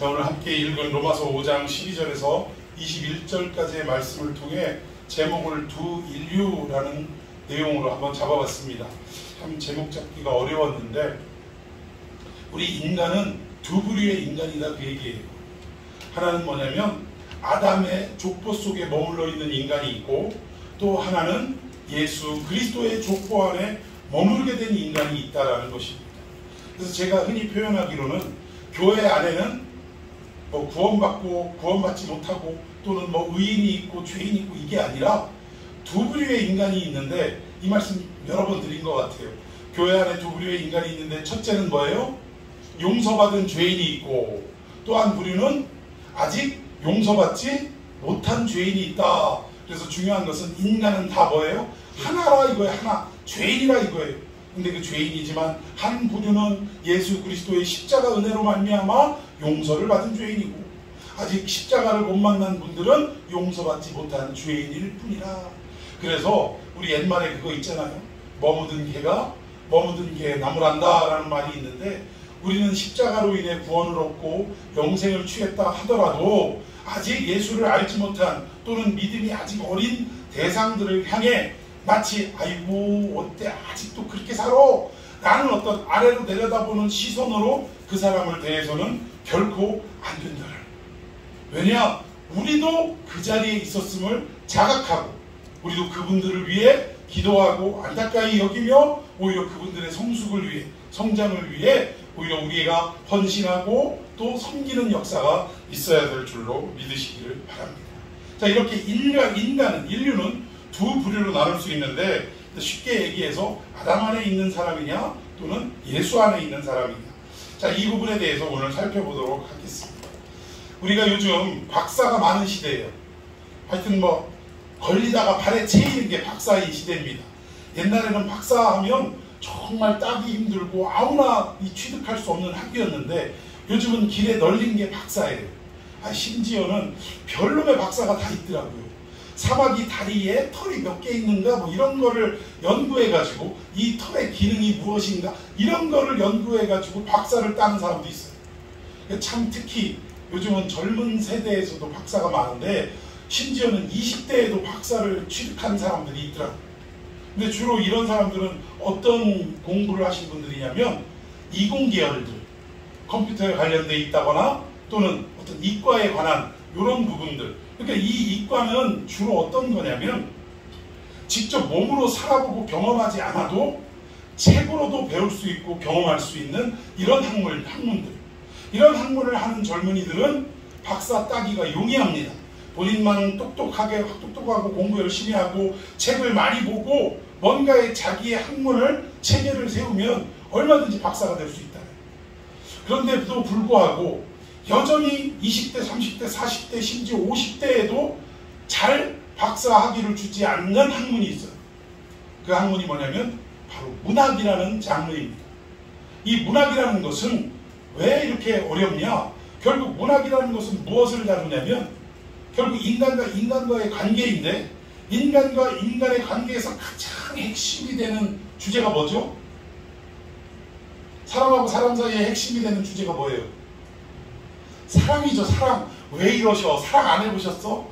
자, 오늘 함께 읽은 로마서 5장 12절에서 21절까지의 말씀을 통해 제목을 두 인류라는 내용으로 한번 잡아봤습니다. 참 제목 잡기가 어려웠는데 우리 인간은 두 부류의 인간이다 그 얘기예요. 하나는 뭐냐면 아담의 족보 속에 머물러 있는 인간이 있고, 또 하나는 예수 그리스도의 족보 안에 머무르게 된 인간이 있다라는 것입니다. 그래서 제가 흔히 표현하기로는 교회 안에는 구원받고 구원받지 못하고 또는 의인이 있고 죄인이 있고 이게 아니라 두 부류의 인간이 있는데, 이 말씀 여러 번 드린 것 같아요. 교회 안에 두 부류의 인간이 있는데 첫째는 뭐예요? 용서받은 죄인이 있고, 또 한 부류는 아직 용서받지 못한 죄인이 있다. 그래서 중요한 것은 인간은 다 뭐예요? 하나라 이거예요. 하나. 죄인이라 이거예요. 근데 그 죄인이지만 한 부류는 예수 그리스도의 십자가 은혜로 말미암아 용서를 받은 죄인이고, 아직 십자가를 못 만난 분들은 용서받지 못한 죄인일 뿐이라. 그래서 우리 옛말에 그거 있잖아요. 머무든 개가 머무든 개에 나무란다 라는 말이 있는데, 우리는 십자가로 인해 구원을 얻고 영생을 취했다 하더라도 아직 예수를 알지 못한 또는 믿음이 아직 어린 대상들을 향해 마치 아이고 어때 아직도 그렇게 살아? 라는 어떤 아래로 내려다보는 시선으로 그 사람을 대해서는 결코 안 된다. 왜냐? 우리도 그 자리에 있었음을 자각하고 우리도 그분들을 위해 기도하고 안타까이 여기며 오히려 그분들의 성숙을 위해 성장을 위해 오히려 우리가 헌신하고 또 섬기는 역사가 있어야 될 줄로 믿으시기를 바랍니다. 자, 이렇게 인류는 두 부류로 나눌 수 있는데, 쉽게 얘기해서 아담 안에 있는 사람이냐 또는 예수 안에 있는 사람이냐. 자, 이 부분에 대해서 오늘 살펴보도록 하겠습니다. 우리가 요즘 박사가 많은 시대예요. 하여튼 걸리다가 발에 채이는 게 박사인 시대입니다. 옛날에는 박사하면 정말 따기 힘들고 아무나 취득할 수 없는 학위였는데, 요즘은 길에 널린 게 박사예요. 심지어는 별놈의 박사가 다 있더라고요. 사마귀 다리에 털이 몇 개 있는가 이런 거를 연구해가지고 이 털의 기능이 무엇인가 이런 거를 연구해가지고 박사를 따는 사람도 있어요. 참 특히 요즘은 젊은 세대에서도 박사가 많은데, 심지어는 20대에도 박사를 취득한 사람들이 있더라고요. 근데 주로 이런 사람들은 어떤 공부를 하신 분들이냐면 이공계열들, 컴퓨터에 관련돼 있다거나 또는 어떤 이과에 관한 이런 부분들. 그러니까 이 이과는 주로 어떤 거냐면 직접 몸으로 살아보고 경험하지 않아도 책으로도 배울 수 있고 경험할 수 있는 이런 학문들. 이런 학문을 하는 젊은이들은 박사 따기가 용이합니다. 본인만 똑똑하고 공부 열심히 하고 책을 많이 보고 뭔가의 자기의 학문을 체계를 세우면 얼마든지 박사가 될 수 있다. 그런데도 불구하고 여전히 20대, 30대, 40대, 심지어 50대에도 잘 박사 학위를 주지 않는 학문이 있어요. 그 학문이 뭐냐면 바로 문학이라는 장르입니다. 이 문학이라는 것은 왜 이렇게 어렵냐? 결국 문학이라는 것은 무엇을 다루냐면 결국 인간과 인간과의 관계인데, 인간과 인간의 관계에서 가장 핵심이 되는 주제가 뭐죠? 사람하고 사람 사이의 핵심이 되는 주제가 뭐예요? 사랑이죠. 사랑. 왜 이러셔? 사랑 안 해보셨어?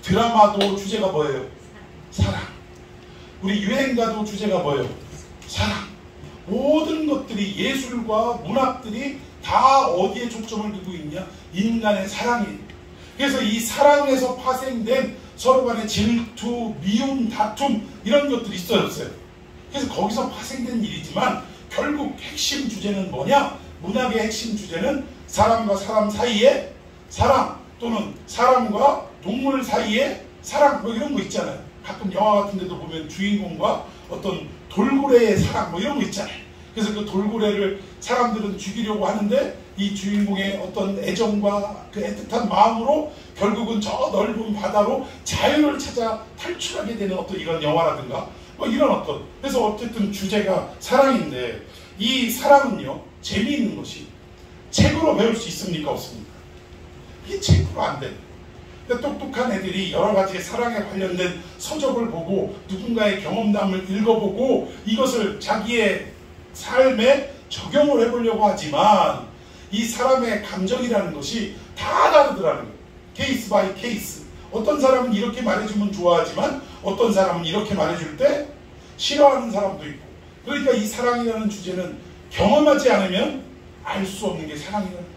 드라마도 주제가 뭐예요? 사랑. 우리 유행가도 주제가 뭐예요? 사랑. 모든 것들이, 예술과 문학들이 다 어디에 초점을 두고 있냐? 인간의 사랑이에요. 그래서 이 사랑에서 파생된 서로 간의 질투, 미움, 다툼 이런 것들이 있어졌어요. 그래서 거기서 파생된 일이지만 결국 핵심 주제는 뭐냐? 문학의 핵심 주제는 사람과 사람 사이의 사랑, 또는 사람과 동물 사이의 사랑 이런 거 있잖아요. 가끔 영화 같은 데도 보면 주인공과 어떤 돌고래의 사랑 이런 거 있잖아요. 그래서 그 돌고래를 사람들은 죽이려고 하는데 이 주인공의 어떤 애정과 그 애틋한 마음으로 결국은 저 넓은 바다로 자유를 찾아 탈출하게 되는 어떤 이런 영화라든가 이런 어떤, 그래서 어쨌든 주제가 사랑인데, 이 사랑은요 재미있는 것이 책으로 배울 수 있습니까? 없습니까? 이게 책으로 안 돼. 그러니까 똑똑한 애들이 여러 가지 사랑에 관련된 서적을 보고 누군가의 경험담을 읽어보고 이것을 자기의 삶에 적용을 해보려고 하지만, 이 사람의 감정이라는 것이 다 다르더라는 거예요. 케이스 바이 케이스. 어떤 사람은 이렇게 말해주면 좋아하지만 어떤 사람은 이렇게 말해줄 때 싫어하는 사람도 있고. 그러니까 이 사랑이라는 주제는 경험하지 않으면 알 수 없는 게 사랑이라는 거예요.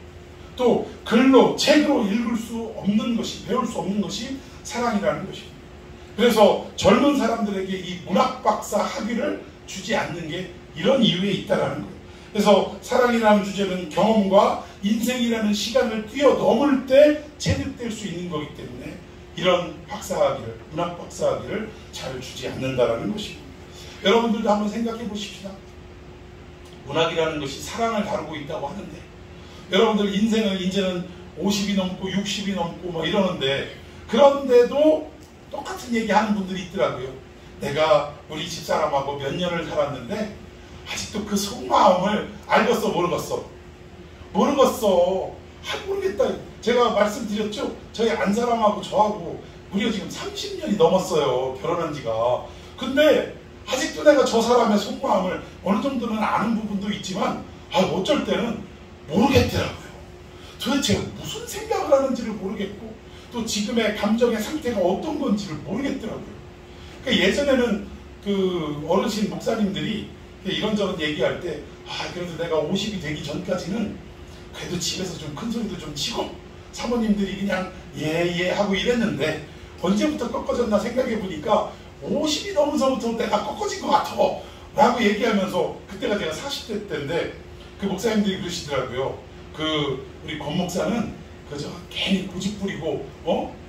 또 글로 책으로 읽을 수 없는 것이, 배울 수 없는 것이 사랑이라는 것입니다. 그래서 젊은 사람들에게 이 문학 박사 학위를 주지 않는 게 이런 이유에 있다라는 거예요. 그래서 사랑이라는 주제는 경험과 인생이라는 시간을 뛰어넘을 때 체득될 수 있는 거기 때문에 이런 박사학위를, 문학 박사학위를 잘 주지 않는다라는 것입니다. 여러분들도 한번 생각해 보십시다. 문학이라는 것이 사랑을 다루고 있다고 하는데 여러분들 인생을 이제는 50이 넘고 60이 넘고 뭐 이러는데 그런데도 똑같은 얘기 하는 분들이 있더라고요. 내가 우리 집사람하고 몇 년을 살았는데 아직도 그 속마음을 알겠어 모르겠어. 모르겠어. 모르겠다. 제가 말씀드렸죠. 저희 안사람하고 저하고 무려 지금 30년이 넘었어요. 결혼한 지가. 근데 아직도 내가 저 사람의 속마음을 어느 정도는 아는 부분도 있지만 어쩔 때는 모르겠더라고요. 도대체 무슨 생각을 하는지를 모르겠고 또 지금의 감정의 상태가 어떤 건지를 모르겠더라고요. 그러니까 예전에는 그 어르신 목사님들이 이런저런 얘기할 때 그래도 내가 50이 되기 전까지는 그래도 집에서 좀 큰 소리도 좀 치고 사모님들이 그냥 예 하고 이랬는데 언제부터 꺾어졌나 생각해 보니까 50이 넘어서부터 내가 꺾어진 것 같아 라고 얘기하면서 그때가 제가 40대 때인데 그 목사님들이 그러시더라고요. 우리 권 목사는 그저 괜히 고집 부리고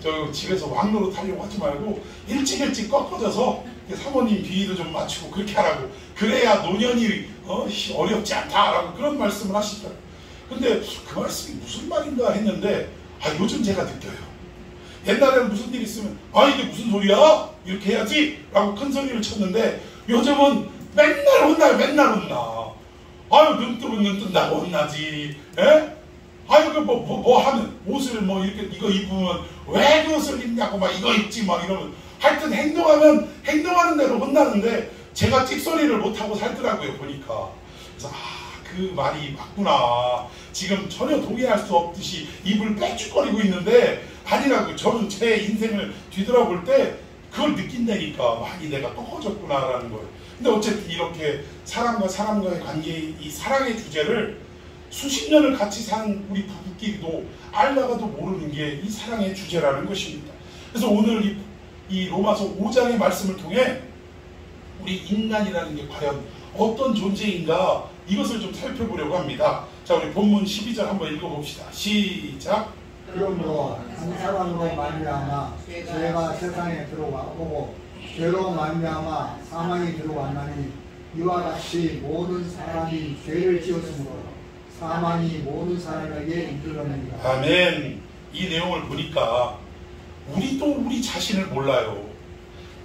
저 집에서 왕노릇 하려고 하지 말고 일찍 꺾어져서 사모님 비위도 좀 맞추고 그렇게 하라고. 그래야 노년이 어렵지 않다라고 그런 말씀을 하시더라고요. 근데 그 말씀이 무슨 말인가 했는데 요즘 제가 느껴요. 옛날에는 무슨 일 있으면 이게 무슨 소리야? 이렇게 해야지 라고 큰 소리를 쳤는데 요즘은 맨날 혼나요. 맨날 혼나. 눈 뜨면 눈 뜬다고 혼나지. 에? 뭐 하면 옷을 이렇게 이거 입으면 왜 그 옷을 입냐고 막 이거 입지 막 이러면 하여튼 행동하면 행동하는 대로 혼나는데 제가 찍소리를 못하고 살더라고요. 보니까. 그래서 그 말이 맞구나. 지금 전혀 동의할 수 없듯이 입을 빽죽거리고 있는데 아니라고. 저는 제 인생을 뒤돌아볼 때 그걸 느낀다니까. 많이 내가 꺾어졌구나라는 거예요. 근데 어쨌든 이렇게 사람과 사람과의 관계의 이 사랑의 주제를 수십 년을 같이 산 우리 부부끼리도 알다가도 모르는 게 이 사랑의 주제라는 것입니다. 그래서 오늘 이 로마서 5장의 말씀을 통해 우리 인간이라는 게 과연 어떤 존재인가 이것을 좀 살펴보려고 합니다. 자, 우리 본문 12절 한번 읽어봅시다. 시작. 그러므로 한 사람으로 말미암아 죄가 세상에 들어오고 죄로 말미암아 사망이 들어왔나니 이와 같이 모든 사람이 죄를 지었으므로 사망이 모든 사람에게 이르렀느니라. 아멘. 이 내용을 보니까 우리도 우리 자신을 몰라요.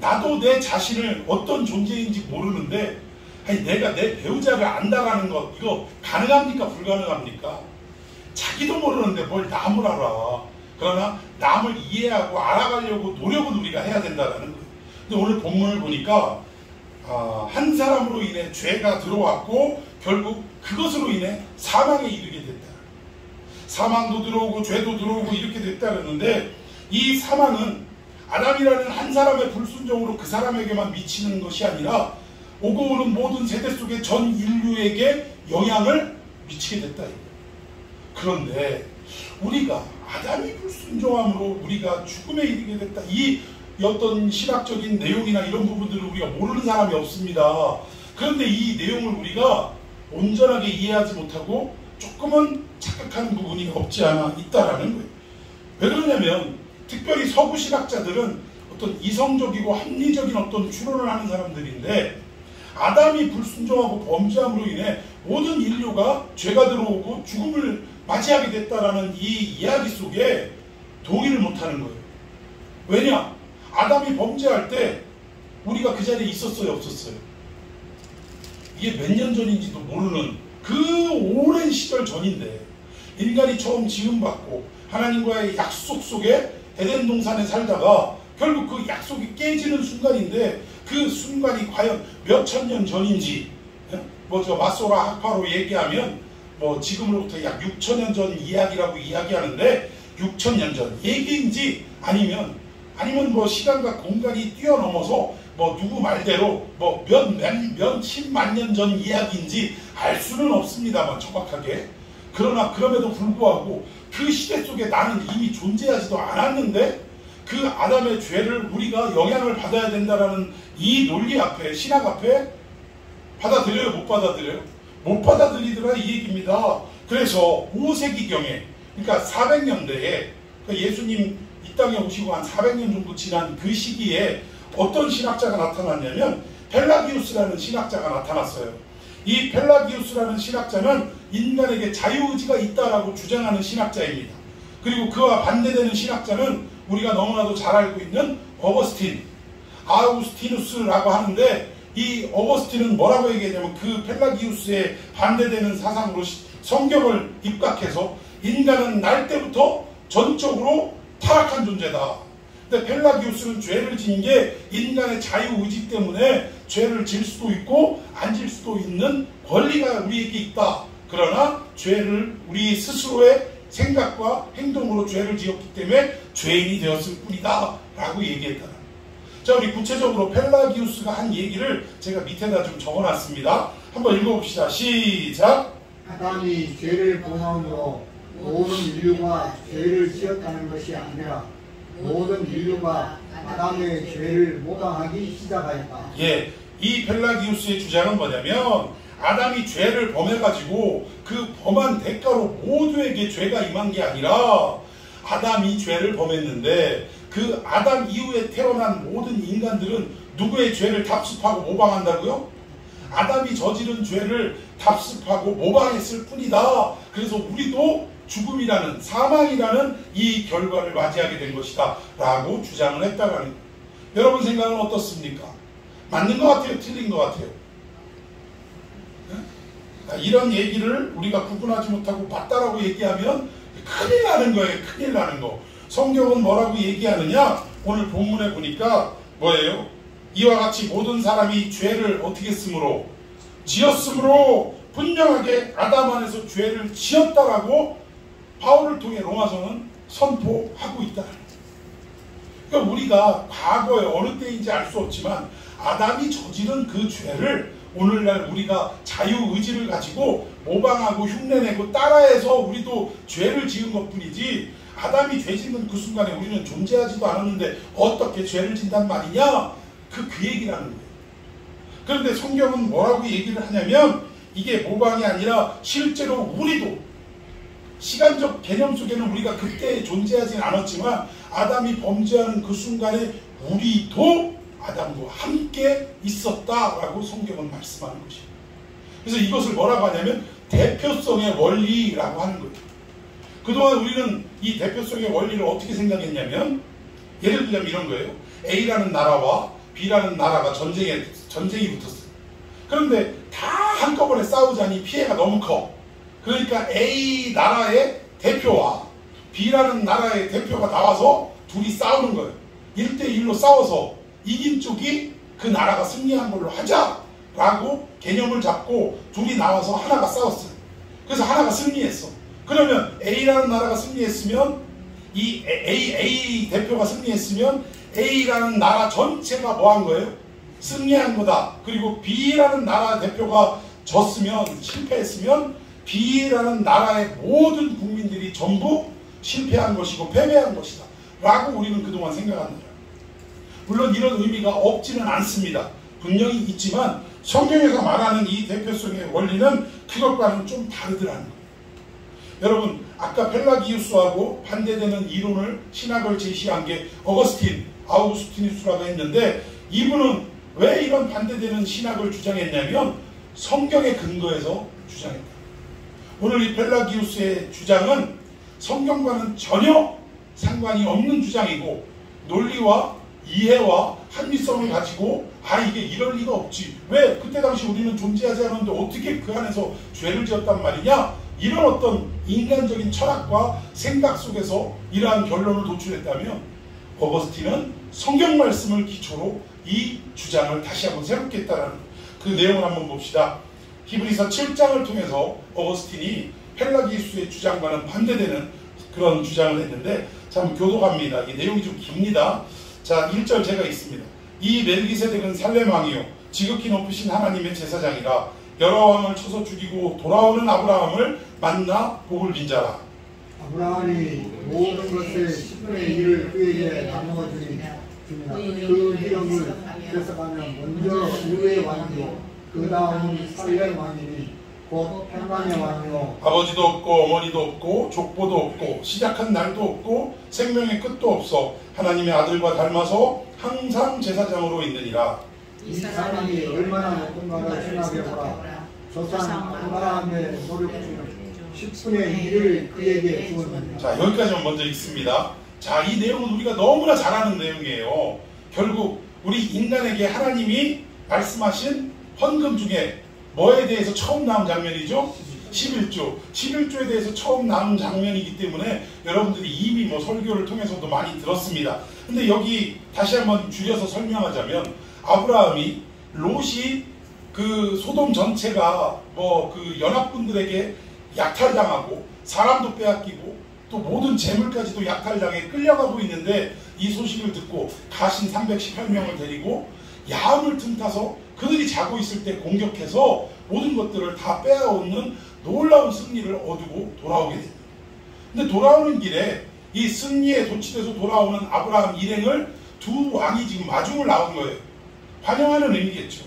나도 내 자신을 어떤 존재인지 모르는데 내가 내 배우자를 안다라는 것 이거 가능합니까? 불가능합니까? 자기도 모르는데 뭘 남을 알아. 그러나 남을 이해하고 알아가려고 노력은 우리가 해야 된다는 거예요. 근데 오늘 본문을 보니까 한 사람으로 인해 죄가 들어왔고 결국 그것으로 인해 사망에 이르게 됐다. 사망도 들어오고 죄도 들어오고 이렇게 됐다 그랬는데 이 사망은 아담이라는 한 사람의 불순종으로 그 사람에게만 미치는 것이 아니라 오고 오는 모든 세대 속의 전 인류에게 영향을 미치게 됐다. 그런데 우리가 아담이 불순종함으로 우리가 죽음에 이르게 됐다. 이 어떤 신학적인 내용이나 이런 부분들을 우리가 모르는 사람이 없습니다. 그런데 이 내용을 우리가 온전하게 이해하지 못하고 조금은 착각하는 부분이 없지 않아 있다라는 거예요. 왜 그러냐면 특별히 서구 신학자들은 어떤 이성적이고 합리적인 어떤 추론을 하는 사람들인데 아담이 불순종하고 범죄함으로 인해 모든 인류가 죄가 들어오고 죽음을 맞이하게 됐다라는 이 이야기 속에 동의를 못하는 거예요. 왜냐? 아담이 범죄할 때 우리가 그 자리에 있었어요? 없었어요? 이게 몇 년 전인지도 모르는 그 오랜 시절 전인데 인간이 처음 지음받고 하나님과의 약속 속에 에덴 동산에 살다가 결국 그 약속이 깨지는 순간인데 그 순간이 과연 몇 천 년 전인지 마소라 학파로 얘기하면 뭐 지금으로부터 약 6천년 전 이야기라고 이야기하는데 6천년 전 얘기인지 아니면 뭐 시간과 공간이 뛰어넘어서 뭐 누구 말대로 뭐 몇십만 년 전 이야기인지 알 수는 없습니다만 정확하게. 그러나 그럼에도 불구하고 그 시대 속에 나는 이미 존재하지도 않았는데 그 아담의 죄를 우리가 영향을 받아야 된다라는 이 논리 앞에, 신학 앞에 받아들여요? 못 받아들여요? 못 받아들이더라 이 얘기입니다. 그래서 5세기경에 그러니까 400년대에 예수님 이 땅에 오시고 한 400년 정도 지난 그 시기에 어떤 신학자가 나타났냐면 펠라기우스라는 신학자가 나타났어요. 이 펠라기우스라는 신학자는 인간에게 자유의지가 있다라고 주장하는 신학자입니다. 그리고 그와 반대되는 신학자는 우리가 너무나도 잘 알고 있는 어거스틴, 아우구스티누스라고 하는데 이 어거스틴은 뭐라고 얘기하냐면 그 펠라기우스에 반대되는 사상으로 성경을 입각해서 인간은 날 때부터 전적으로 타락한 존재다. 근데 펠라기우스는 죄를 지은 게 인간의 자유의지 때문에 죄를 질 수도 있고 안 질 수도 있는 권리가 우리에게 있다. 그러나 죄를 우리 스스로의 생각과 행동으로 죄를 지었기 때문에 죄인이 되었을 뿐이다 라고 얘기했다. 자, 우리 구체적으로 펠라기우스가 한 얘기를 제가 밑에다 좀 적어놨습니다. 한번 읽어봅시다. 시작. 아담이 죄를 범함으로 모든 인류가 죄를 지었다는 것이 아니라 모든 인류가 아담의 죄를 모방하기 시작하였다. 예, 이 펠라기우스의 주장은 뭐냐면 아담이 죄를 범해가지고 그 범한 대가로 모두에게 죄가 임한 게 아니라 아담이 죄를 범했는데 그 아담 이후에 태어난 모든 인간들은 누구의 죄를 답습하고 모방한다고요? 아담이 저지른 죄를 답습하고 모방했을 뿐이다. 그래서 우리도 죽음이라는 사망이라는 이 결과를 맞이하게 된 것이다 라고 주장을 했다는 거예요. 여러분 생각은 어떻습니까? 맞는 것 같아요? 틀린 것 같아요? 이런 얘기를 우리가 구분하지 못하고 맞다라고 얘기하면 큰일 나는 거예요. 큰일 나는 거. 성경은 뭐라고 얘기하느냐? 오늘 본문에 보니까 뭐예요? 이와 같이 모든 사람이 죄를 어떻게 했으므로? 지었으므로 분명하게 아담 안에서 죄를 지었다라고 바울을 통해 로마서는 선포하고 있다. 그러니까 우리가 과거에 어느 때인지 알 수 없지만 아담이 저지른 그 죄를 오늘날 우리가 자유의지를 가지고 모방하고 흉내내고 따라해서 우리도 죄를 지은 것뿐이지 아담이 죄 짓는 그 순간에 우리는 존재하지도 않았는데 어떻게 죄를 진단 말이냐? 그 얘기라는 거예요. 그런데 성경은 뭐라고 얘기를 하냐면 이게 모방이 아니라 실제로 우리도 시간적 개념 속에는 우리가 그때 존재하진 않았지만 아담이 범죄하는 그 순간에 우리도 아담과 함께 있었다라고 성경은 말씀하는 것이에요. 그래서 이것을 뭐라고 하냐면 대표성의 원리라고 하는 거예요. 그동안 우리는 이 대표성의 원리를 어떻게 생각했냐면 예를 들자면 이런 거예요. A라는 나라와 B라는 나라가 전쟁이 붙었어요. 그런데 다 한꺼번에 싸우자니 피해가 너무 커. 그러니까 A 나라의 대표와 B라는 나라의 대표가 나와서 둘이 싸우는 거예요. 1대1로 싸워서 이긴 쪽이 그 나라가 승리한 걸로 하자라고 개념을 잡고 둘이 나와서 하나가 싸웠어요. 그래서 하나가 승리했어. 그러면 A라는 나라가 승리했으면 이 A 대표가 승리했으면 A라는 나라 전체가 뭐 한 거예요? 승리한 거다. 그리고 B라는 나라 대표가 졌으면 실패했으면 B라는 나라의 모든 국민들이 전부 실패한 것이고 패배한 것이다 라고 우리는 그동안 생각합니다. 물론 이런 의미가 없지는 않습니다. 분명히 있지만 성경에서 말하는 이 대표성의 원리는 그것과는 좀 다르더라는 거예요. 여러분 아까 펠라기우스하고 반대되는 이론을 신학을 제시한 게 어거스틴, 아우구스티누스라고 했는데 이분은 왜 이런 반대되는 신학을 주장했냐면 성경에 근거해서 주장했다. 오늘 이 펠라기우스의 주장은 성경과는 전혀 상관이 없는 주장이고 논리와 이해와 합리성을 가지고 이게 이럴 리가 없지. 왜? 그때 당시 우리는 존재하지 않았는데 어떻게 그 안에서 죄를 지었단 말이냐? 이런 어떤 인간적인 철학과 생각 속에서 이러한 결론을 도출했다면 어거스틴은 성경 말씀을 기초로 이 주장을 다시 한번 새롭게 했다라는 그 내용을 한번 봅시다. 히브리서 7장을 통해서 어거스틴이 펠라기우스의 주장과는 반대되는 그런 주장을 했는데 참 교독합니다. 이 내용이 좀 깁니다. 자, 1절 제가 있습니다. 이 멜기세덱은 살렘 왕이요 지극히 높으신 하나님의 제사장이라 여러 왕을 쳐서 죽이고 돌아오는 아브라함을 만나 복을 빈 자라. 아브라함이 모든 것의 10분의 1을 그에게 나누어 주니라. 그 기록을 해석하면 먼저 유의 왕이요 그 다음은 살렘 왕이니 곧 평강의 왕이요 아버지도 없고 어머니도 없고 족보도 없고 시작한 날도 없고 생명의 끝도 없어 하나님의 아들과 닮아서 항상 제사장으로 있느니라. 이 사람이 얼마나 높은가를 생각해보라. 조상 아브라함의 노력 중 10분의 1을 그에게 주었느니라. 자, 여기까지만 먼저 읽습니다. 자, 이 내용은 우리가 너무나 잘 아는 내용이에요. 결국 우리 인간에게 하나님이 말씀하신 헌금 중에 뭐에 대해서 처음 나온 장면이죠? 11조. 11조에 대해서 처음 나온 장면이기 때문에 여러분들이 이미 뭐 설교를 통해서도 많이 들었습니다. 근데 여기 다시 한번 줄여서 설명하자면 아브라함이 롯이 그 소돔 전체가 뭐 그 연합군들에게 약탈당하고 사람도 빼앗기고 또 모든 재물까지도 약탈당해 끌려가고 있는데 이 소식을 듣고 가신 318명을 데리고 야음을 틈타서 그들이 자고 있을 때 공격해서 모든 것들을 다 빼앗는 놀라운 승리를 얻고 돌아오게 됩니다. 근데 돌아오는 길에 이 승리에 도취돼서 돌아오는 아브라함 일행을 두 왕이 지금 마중을 나온 거예요. 환영하는 의미겠죠.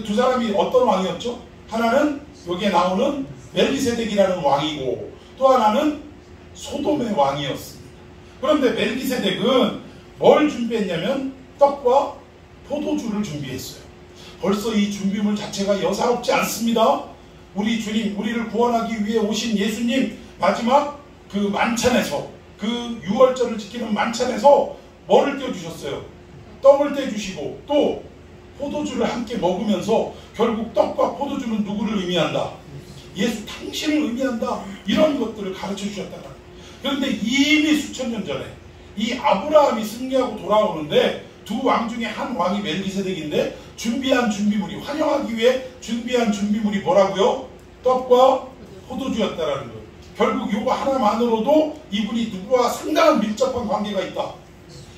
두 사람이 어떤 왕이었죠? 하나는 여기에 나오는 멜기세덱이라는 왕이고 또 하나는 소돔의 왕이었습니다. 그런데 멜기세덱은 뭘 준비했냐면 떡과 포도주를 준비했어요. 벌써 이 준비물 자체가 여사롭지 않습니다. 우리 주님, 우리를 구원하기 위해 오신 예수님 마지막 그 만찬에서 그 유월절을 지키는 만찬에서 뭐를 떼어주셨어요? 떡을 떼주시고 또 포도주를 함께 먹으면서 결국 떡과 포도주는 누구를 의미한다? 예수 당신을 의미한다. 이런 것들을 가르쳐 주셨다. 그런데 이미 수천 년 전에 이 아브라함이 승리하고 돌아오는데 두 왕 중에 한 왕이 멜기세덱인데 준비한 준비물이 환영하기 위해 준비한 준비물이 뭐라고요? 떡과 포도주였다라는 거예요. 결국 이거 하나만으로도 이분이 누구와 상당한 밀접한 관계가 있다.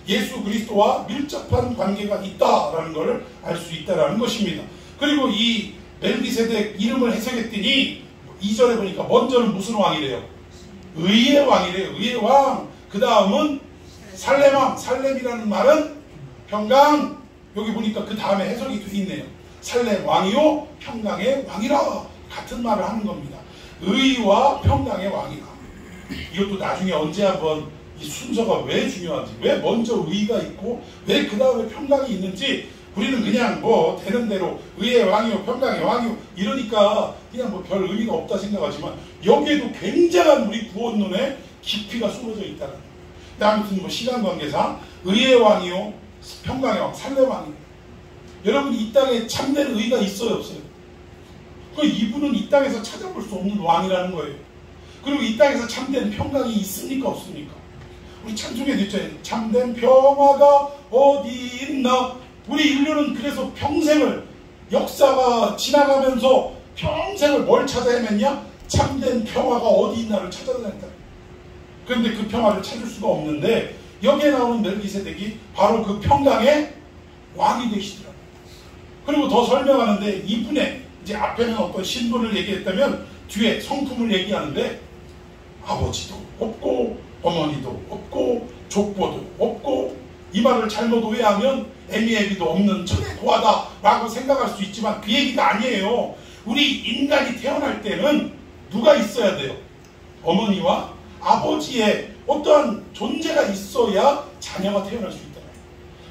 예수 그리스도와 밀접한 관계가 있다라는 걸 알 수 있다라는 것입니다. 그리고 이 멜기세덱 이름을 해석했더니 2절에 보니까 먼저는 무슨 왕이래요? 의의 왕이래요. 의의 왕. 그 다음은 살렘 왕. 살렘이라는 말은 평강. 여기 보니까 그 다음에 해석이 돼 있네요. 살렘 왕이요 평강의 왕이라. 같은 말을 하는 겁니다. 의와 평강의 왕이라. 이것도 나중에 언제 한번 이 순서가 왜 중요한지, 왜 먼저 의가 있고 왜 그 다음에 평강이 있는지 우리는 그냥 뭐 되는 대로 의의 왕이요 평강의 왕이요 이러니까 그냥 뭐 별 의미가 없다 생각하지만 여기에도 굉장한 우리 구원론의 깊이가 숨어져 있다는 거예요. 아무튼 뭐 시간 관계상 의의 왕이요 평강의 왕 살렘 왕이요. 여러분 이 땅에 참된 의가 있어요 없어요? 그 이분은 이 땅에서 찾아볼 수 없는 왕이라는 거예요. 그리고 이 땅에서 참된 평강이 있습니까 없습니까? 우리 찬송에도 있잖아요. 참된 평화가 어디 있나. 우리 인류는 그래서 평생을 역사가 지나가면서 평생을 뭘 찾아 헤맸냐? 참된 평화가 어디 있나를 찾아다녔다. 그런데 그 평화를 찾을 수가 없는데 여기에 나오는 멜기세덱이 바로 그 평강의 왕이 되시더라고요. 그리고 더 설명하는데 이분의 이제 앞에는 어떤 신분을 얘기했다면 뒤에 성품을 얘기하는데 아버지도 없고 어머니도 없고 족보도 없고 이 말을 잘못 오해하면 애미애비도 없는 천의 고아다라고 생각할 수 있지만 그 얘기가 아니에요. 우리 인간이 태어날 때는 누가 있어야 돼요? 어머니와 아버지의 어떠한 존재가 있어야 자녀가 태어날 수 있다.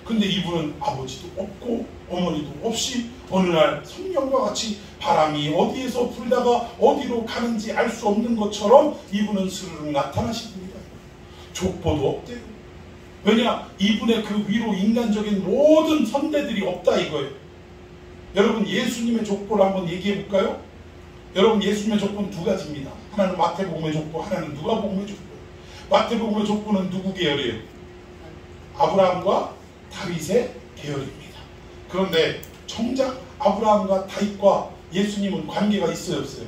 근데 이분은 아버지도 없고 어머니도 없이 어느 날 성령과 같이 바람이 어디에서 불다가 어디로 가는지 알 수 없는 것처럼 이분은 스르륵 나타나신 분이다. 족보도 없대요. 왜냐? 이분의 그 위로 인간적인 모든 선대들이 없다 이거예요. 여러분 예수님의 족보를 한번 얘기해 볼까요? 여러분 예수님의 족보는 두 가지입니다. 하나는 마태복음의 족보, 하나는 누가복음의 족보. 마태복음의 족보는 누구 계열이에요? 아브라함과 다윗의 계열입니다. 그런데 정작 아브라함과 다윗과 예수님은 관계가 있어요, 없어요?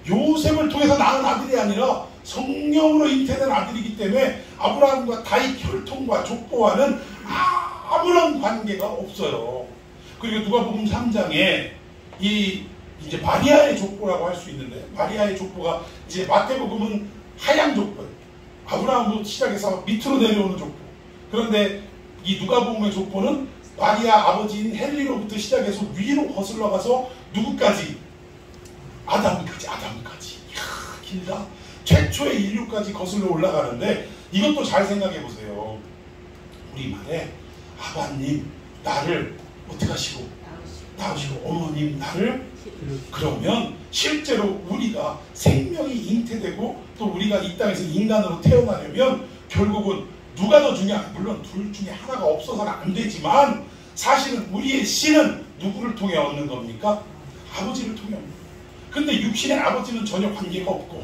요셉을 통해서 낳은 아들이 아니라 성령으로 잉태된 아들이기 때문에 아브라함과 다윗 혈통과 족보와는 아무런 관계가 없어요. 그리고 누가복음 3장에 이제 마리아의 족보라고 할 수 있는데, 마리아의 족보가 이제 마태복음은 하향 족보예요. 아브라함부터 시작해서 밑으로 내려오는 족보. 그런데 이 누가복음의 족보는 마리아 아버지인 헨리로부터 시작해서 위로 거슬러 가서 누구까지? 아담까지. 이야, 길다. 최초의 인류까지 거슬러 올라가는데, 이것도 잘 생각해 보세요. 우리말에 아버님 나를 어떻게 하시고 낳으시고 어머님 나를, 그러면 실제로 우리가 생명이 잉태되고 또 우리가 이 땅에서 인간으로 태어나려면 결국은 누가 더 중요한, 물론 둘 중에 하나가 없어서는 안 되지만 사실은 우리의 씨는 누구를 통해 얻는 겁니까? 아버지를 통해 얻는 겁니다. 근데 육신의 아버지는 전혀 관계가 없고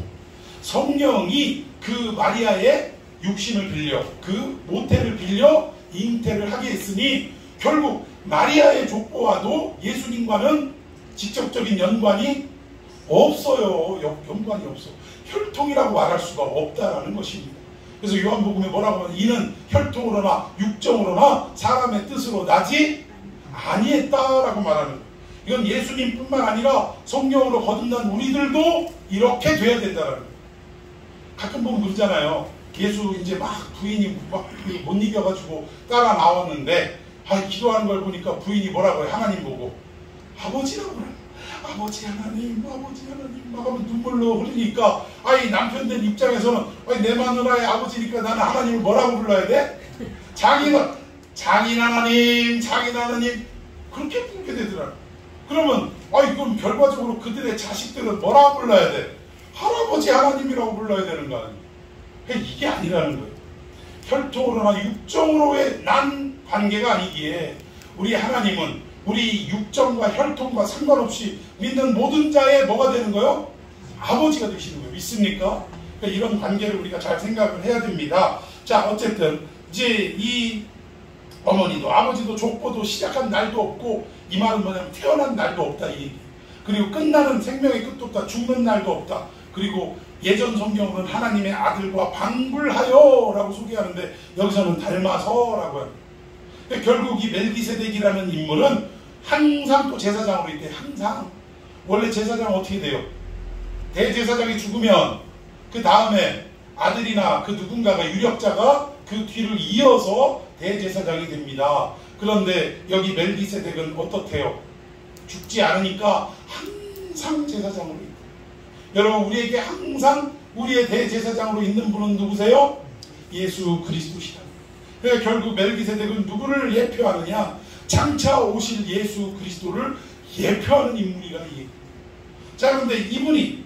성령이 그 마리아의 육신을 빌려, 그 모태를 빌려 잉태를 하게 했으니 결국 마리아의 족보와도 예수님과는 직접적인 연관이 없어요. 연관이 없어. 혈통이라고 말할 수가 없다라는 것입니다. 그래서 요한복음에 뭐라고 하면 이는 혈통으로나 육정으로나 사람의 뜻으로 나지 아니했다라고 말하는 거예요. 이건 예수님뿐만 아니라 성령으로 거듭난 우리들도 이렇게 돼야 된다는 거예요. 가끔 보면 그러잖아요. 예수 이제 막 부인이 막 못 이겨가지고 따라 나왔는데 기도하는 걸 보니까 부인이 뭐라고 해요? 하나님 보고 아버지라고 그래요. 아버지 하나님 막 하면 눈물로 흐르니까 남편된 입장에서는 내 마누라의 아버지니까 나는 하나님을 뭐라고 불러야 돼? 장인 하나님 그렇게 부르게 되더라고요. 그러면 그럼 결과적으로 그들의 자식들은 뭐라고 불러야 돼? 할아버지 하나님이라고 불러야 되는 거 아니에요? 이게 아니라는 거예요. 혈통으로나 육정으로의 난 관계가 아니기에 우리 하나님은 우리 육정과 혈통과 상관없이 믿는 모든 자의 뭐가 되는 거예요? 아버지가 되시는 거예요. 믿습니까? 그러니까 이런 관계를 우리가 잘 생각을 해야 됩니다. 자, 어쨌든 이제 이 어머니도 아버지도 족보도 시작한 날도 없고, 이 말은 뭐냐면 태어난 날도 없다 이 얘기. 그리고 끝나는 생명의 끝도 없다. 죽는 날도 없다. 그리고 예전 성경은 하나님의 아들과 방불하여 라고 소개하는데 여기서는 닮아서 라고 해요. 결국 이 멜기세덱이라는 인물은 항상 또 제사장으로 있대. 항상. 원래 제사장은 어떻게 돼요? 대제사장이 죽으면 그 다음에 아들이나 그 누군가가 유력자가 그 뒤를 이어서 대제사장이 됩니다. 그런데 여기 멜기세덱은 어떻대요? 죽지 않으니까 항상 제사장으로 있다. 여러분, 우리에게 항상 우리의 대제사장으로 있는 분은 누구세요? 예수 그리스도시다. 그러니까 결국 멜기세덱은 누구를 예표하느냐? 장차 오실 예수 그리스도를 예표하는 인물이라 이 얘기입니다. 자, 그런데 이분이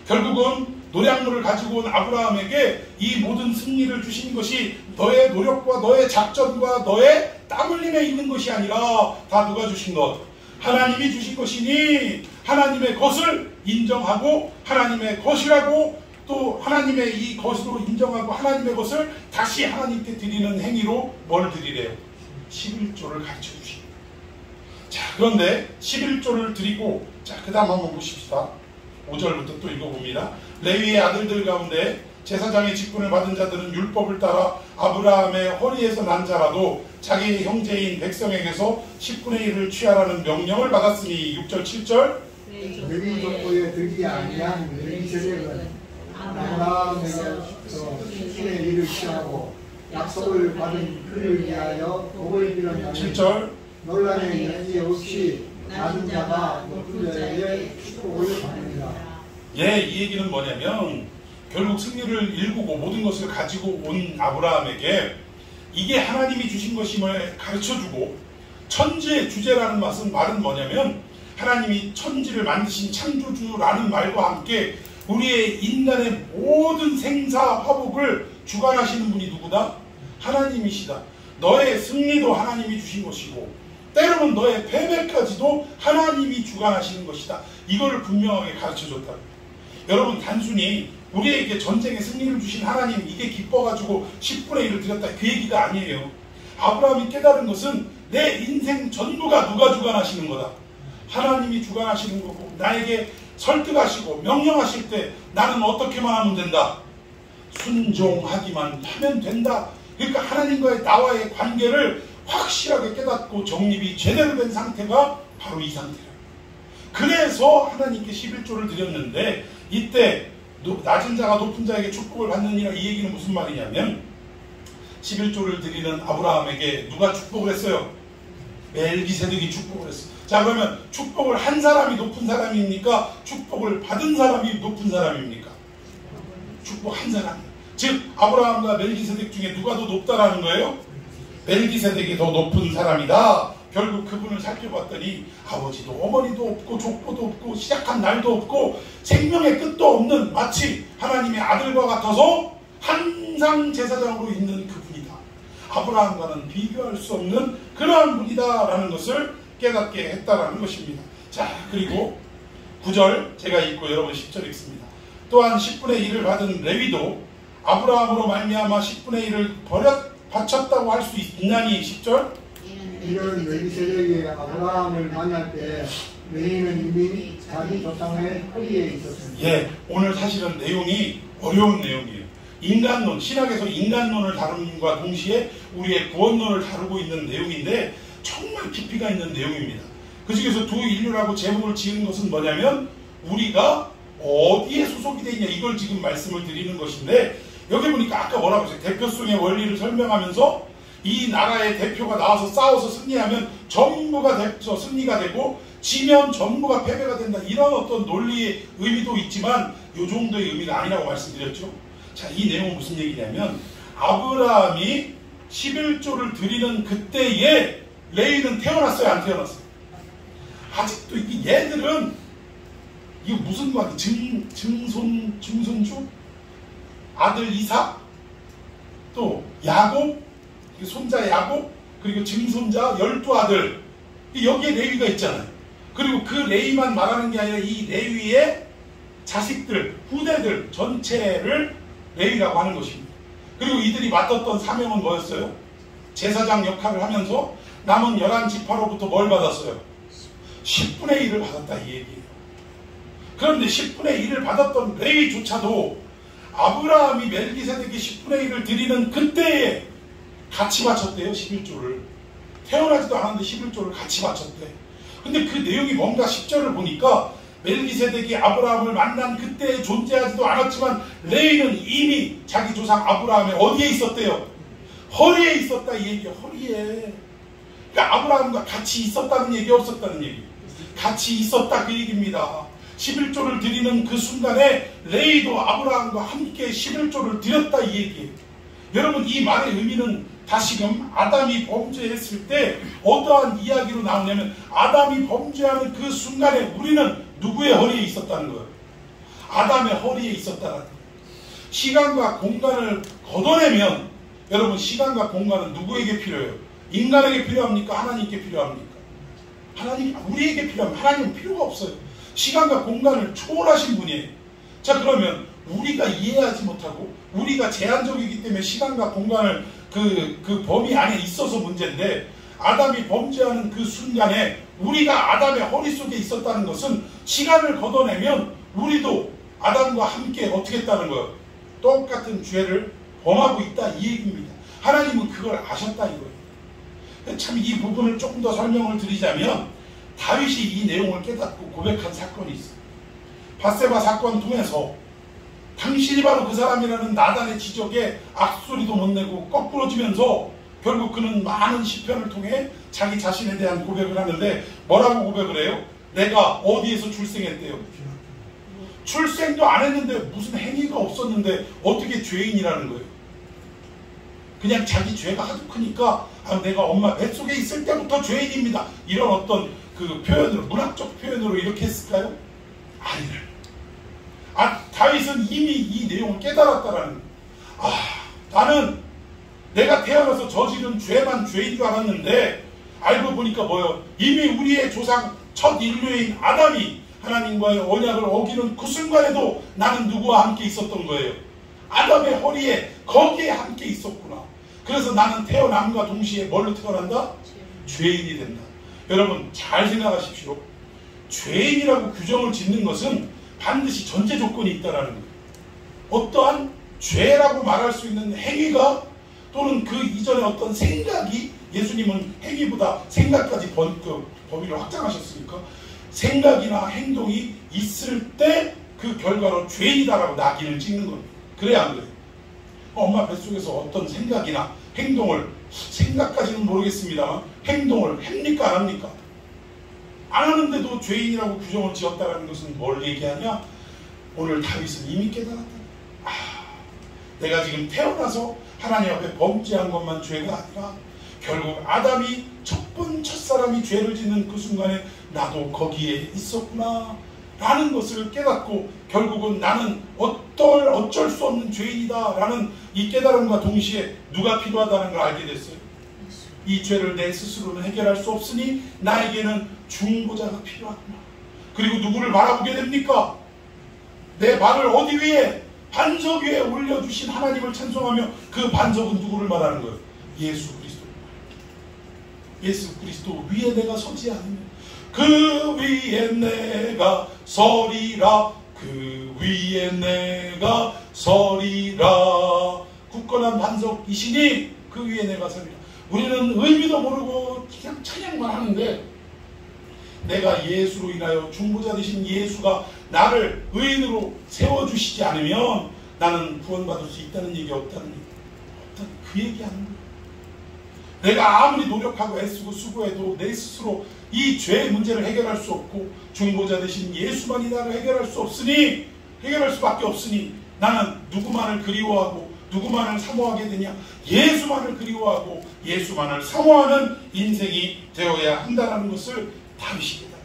결국은 노량물을 가지고 온 아브라함에게 이 모든 승리를 주신 것이 너의 노력과 너의 작전과 너의 땀 흘림에 있는 것이 아니라 다 누가 주신 것? 하나님이 주신 것이니 하나님의 것을 인정하고 하나님의 것이라고, 또 하나님의 이 것으로 인정하고 하나님의 것을 다시 하나님께 드리는 행위로 뭘 드리래요? 11조를 가르쳐 주십니다. 자, 그런데 11조를 드리고, 자, 그 다음 한번 보십시다. 5절부터 또 읽어봅니다. 레위의 아들들 가운데 제사장의 직분을 받은 자들은 율법을 따라 아브라함의 허리에서 난 자라도 자기 형제인 백성에게서 10분의 1을 취하라는 명령을 받았으니 6절 7절 레위 족보에 들지 아니한 멜기세덱은 아브라함에게서 10분의 1을 취하고 약속을 받은 그를 위하여 복을 빌었나니 7절 논란의 여지 없이 낮은 자가 높은 자에게 축복을 받습니다. 예, 이 얘기는 뭐냐면 결국 승리를 일구고 모든 것을 가지고 온 아브라함에게 이게 하나님이 주신 것임을 가르쳐주고, 천지의 주제라는 말은 뭐냐면 하나님이 천지를 만드신 창조주라는 말과 함께 우리의 인간의 모든 생사 화복을 주관하시는 분이 누구다? 하나님이시다. 너의 승리도 하나님이 주신 것이고 때로는 너의 패배까지도 하나님이 주관하시는 것이다. 이거를 분명하게 가르쳐줬다. 여러분, 단순히 우리에게 전쟁에 승리를 주신 하나님, 이게 기뻐가지고 10분의 1을 드렸다, 그 얘기가 아니에요. 아브라함이 깨달은 것은 내 인생 전부가 누가 주관하시는 거다? 하나님이 주관하시는 거고 나에게 설득하시고 명령하실 때 나는 어떻게만 하면 된다. 순종하기만 하면 된다. 그러니까 하나님과의 나와의 관계를 확실하게 깨닫고 정립이 제대로 된 상태가 바로 이 상태예요. 그래서 하나님께 11조를 드렸는데 이때 낮은 자가 높은 자에게 축복을 받느니라 이 얘기는 무슨 말이냐면 11조를 드리는 아브라함에게 누가 축복을 했어요? 멜기세덱이 축복을 했어요. 자, 그러면 축복을 한 사람이 높은 사람입니까? 축복을 받은 사람이 높은 사람입니까? 축복한 사람이. 즉 아브라함과 멜기세덱 중에 누가 더 높다라는 거예요? 멜기세덱이 더 높은 사람이다. 결국 그분을 살펴봤더니 아버지도 어머니도 없고 족보도 없고 시작한 날도 없고 생명의 끝도 없는 마치 하나님의 아들과 같아서 항상 제사장으로 있는 그분이다. 아브라함과는 비교할 수 없는 그러한 분이다라는 것을 깨닫게 했다라는 것입니다. 자, 그리고 9절 제가 읽고 여러분 10절 읽습니다. 또한 10분의 1을 받은 레위도 아브라함으로 말미암아 10분의 1을 바쳤다고 할 수 있나니 10절 이는 멜기세덱이 아브라함을 만날 때 레위는 이미 자기 조상의 허리에 있었습니다. 예, 오늘 사실은 내용이 어려운 내용이에요. 인간론, 신학에서 인간론을 다룸과 동시에 우리의 구원론을 다루고 있는 내용인데 정말 깊이가 있는 내용입니다. 그 중에서 두 인류라고 제목을 지은 것은 뭐냐면 우리가 어디에 소속이 되어 있냐 이걸 지금 말씀을 드리는 것인데 여기 보니까 아까 뭐라고 했어요? 대표성의 원리를 설명하면서 이 나라의 대표가 나와서 싸워서 승리하면 전부가 승리가 되고 지면 전부가 패배가 된다. 이런 어떤 논리의 의미도 있지만 이 정도의 의미가 아니라고 말씀드렸죠. 자, 이 내용은 무슨 얘기냐면 아브라함이 11조를 드리는 그때에 레위는 태어났어요? 안 태어났어요? 아직도 얘들은 이거 무슨 관계? 증손주? 아들 이삭? 또 야곱? 손자 야곱? 그리고 증손자 12아들. 여기에 레위가 있잖아요. 그리고 그 레위만 말하는 게 아니라 이 레위의 자식들, 후대들 전체를 레위라고 하는 것입니다. 그리고 이들이 맡았던 사명은 뭐였어요? 제사장 역할을 하면서 남은 11지파로부터 뭘 받았어요? 10분의 1을 받았다 이 얘기예요. 그런데 10분의 1을 받았던 레위조차도 아브라함이 멜기세덱이 10분의 1을 드리는 그때에 같이 바쳤대요. 11조를. 태어나지도 않았는데 11조를 같이 바쳤대. 근데 그 내용이 뭔가 10절을 보니까 멜기세덱이 아브라함을 만난 그때 존재하지도 않았지만 레위는 이미 자기 조상 아브라함의 어디에 있었대요? 허리에 있었다 이 얘기예요. 허리에. 그러니까 아브라함과 같이 있었다는 얘기 없었다는 얘기. 같이 있었다 그 얘기입니다. 11조를 드리는 그 순간에 레위도 아브라함과 함께 11조를 드렸다 이 얘기예요. 여러분 이 말의 의미는 다시금 아담이 범죄했을 때 어떠한 이야기로 나오냐면 아담이 범죄하는 그 순간에 우리는 누구의 허리에 있었다는 거예요? 아담의 허리에 있었다는 거예요. 시간과 공간을 걷어내면 여러분 시간과 공간은 누구에게 필요해요? 인간에게 필요합니까? 하나님께 필요합니까? 하나님, 우리에게 필요합니다. 하나님은 필요가 없어요. 시간과 공간을 초월하신 분이에요. 자, 그러면 우리가 이해하지 못하고 우리가 제한적이기 때문에 시간과 공간을 그 범위 안에 있어서 문제인데 아담이 범죄하는 그 순간에 우리가 아담의 허리 속에 있었다는 것은 시간을 걷어내면 우리도 아담과 함께 어떻게 했다는 거예요? 똑같은 죄를 범하고 있다 이 얘기입니다. 하나님은 그걸 아셨다 이거예요. 참 이 부분을 조금 더 설명을 드리자면 다윗이 이 내용을 깨닫고 고백한 사건이 있어요. 밧세바 사건 통해서 당신이 바로 그 사람이라는 나단의 지적에 악소리도 못 내고 거꾸러지면서 결국 그는 많은 시편을 통해 자기 자신에 대한 고백을 하는데 뭐라고 고백을 해요? 내가 어디에서 출생했대요? 출생도 안 했는데 무슨 행위가 없었는데 어떻게 죄인이라는 거예요? 그냥 자기 죄가 하도 크니까 내가 엄마 뱃속에 있을 때부터 죄인입니다. 이런 어떤 그 표현으로 문학적 표현으로 이렇게 했을까요? 아니를. 다윗은 이미 이 내용을 깨달았다라는 거예요. 나는 내가 태어나서 저지른 죄만 죄인 줄 알았는데 알고 보니까 뭐예요? 이미 우리의 조상 첫 인류인 아담이 하나님과의 언약을 어기는 그 순간에도 나는 누구와 함께 있었던 거예요? 아담의 허리에 거기에 함께 있었구나. 그래서 나는 태어남과 동시에 뭘로 태어난다? 죄인이 된다. 여러분 잘 생각하십시오. 죄인이라고 규정을 짓는 것은 반드시 전제 조건이 있다라는 거예요. 어떠한 죄라고 말할 수 있는 행위가 또는 그 이전에 어떤 생각이, 예수님은 행위보다 생각까지 범위를 확장하셨으니까 생각이나 행동이 있을 때 그 결과로 죄인이다라고 낙인을 찍는 겁니다. 그래야 안 그래요? 엄마 뱃속에서 어떤 생각이나 행동을, 생각까지는 모르겠습니다만 행동을 합니까 안 합니까? 안 하는데도 죄인이라고 규정을 지었다는 것은 뭘 얘기하냐? 오늘 다윗은 이미 깨달았다. 내가 지금 태어나서 하나님 앞에 범죄한 것만 죄가 아니라 결국 아담이 첫사람이 죄를 짓는 그 순간에 나도 거기에 있었구나 라는 것을 깨닫고 결국은 나는 어쩔 수 없는 죄인이다 라는 이 깨달음과 동시에 누가 필요하다는 걸 알게 됐어요. 이 죄를 내 스스로는 해결할 수 없으니 나에게는 중보자가 필요하구나. 그리고 누구를 바라보게 됩니까? 내 발을 어디 위에? 반석 위에 올려주신 하나님을 찬송하며 그 반석은 누구를 말하는 거예요? 예수 그리스도. 예수 그리스도 위에 내가 서지 않으면 그 위에 내가 서리라. 그 위에 내가 서리라. 굳건한 반석이시니 그 위에 내가 서리라. 우리는 의미도 모르고 그냥 찬양만 하는데 내가 예수로 인하여 중보자 되신 예수가 나를 의인으로 세워주시지 않으면 나는 구원받을 수 있다는 얘기 없다는 얘기. 없다는 그 얘기하는 거예요. 내가 아무리 노력하고 애쓰고 수고해도 내 스스로 이 죄의 문제를 해결할 수 없고 중보자 되신 예수만이 나를 해결할 수 없으니, 해결할 수밖에 없으니 나는 누구만을 그리워하고 누구만을 사모하게 되냐? 예수만을 그리워하고 예수만을 사모하는 인생이 되어야 한다는 것을 다윗이 깨달아요.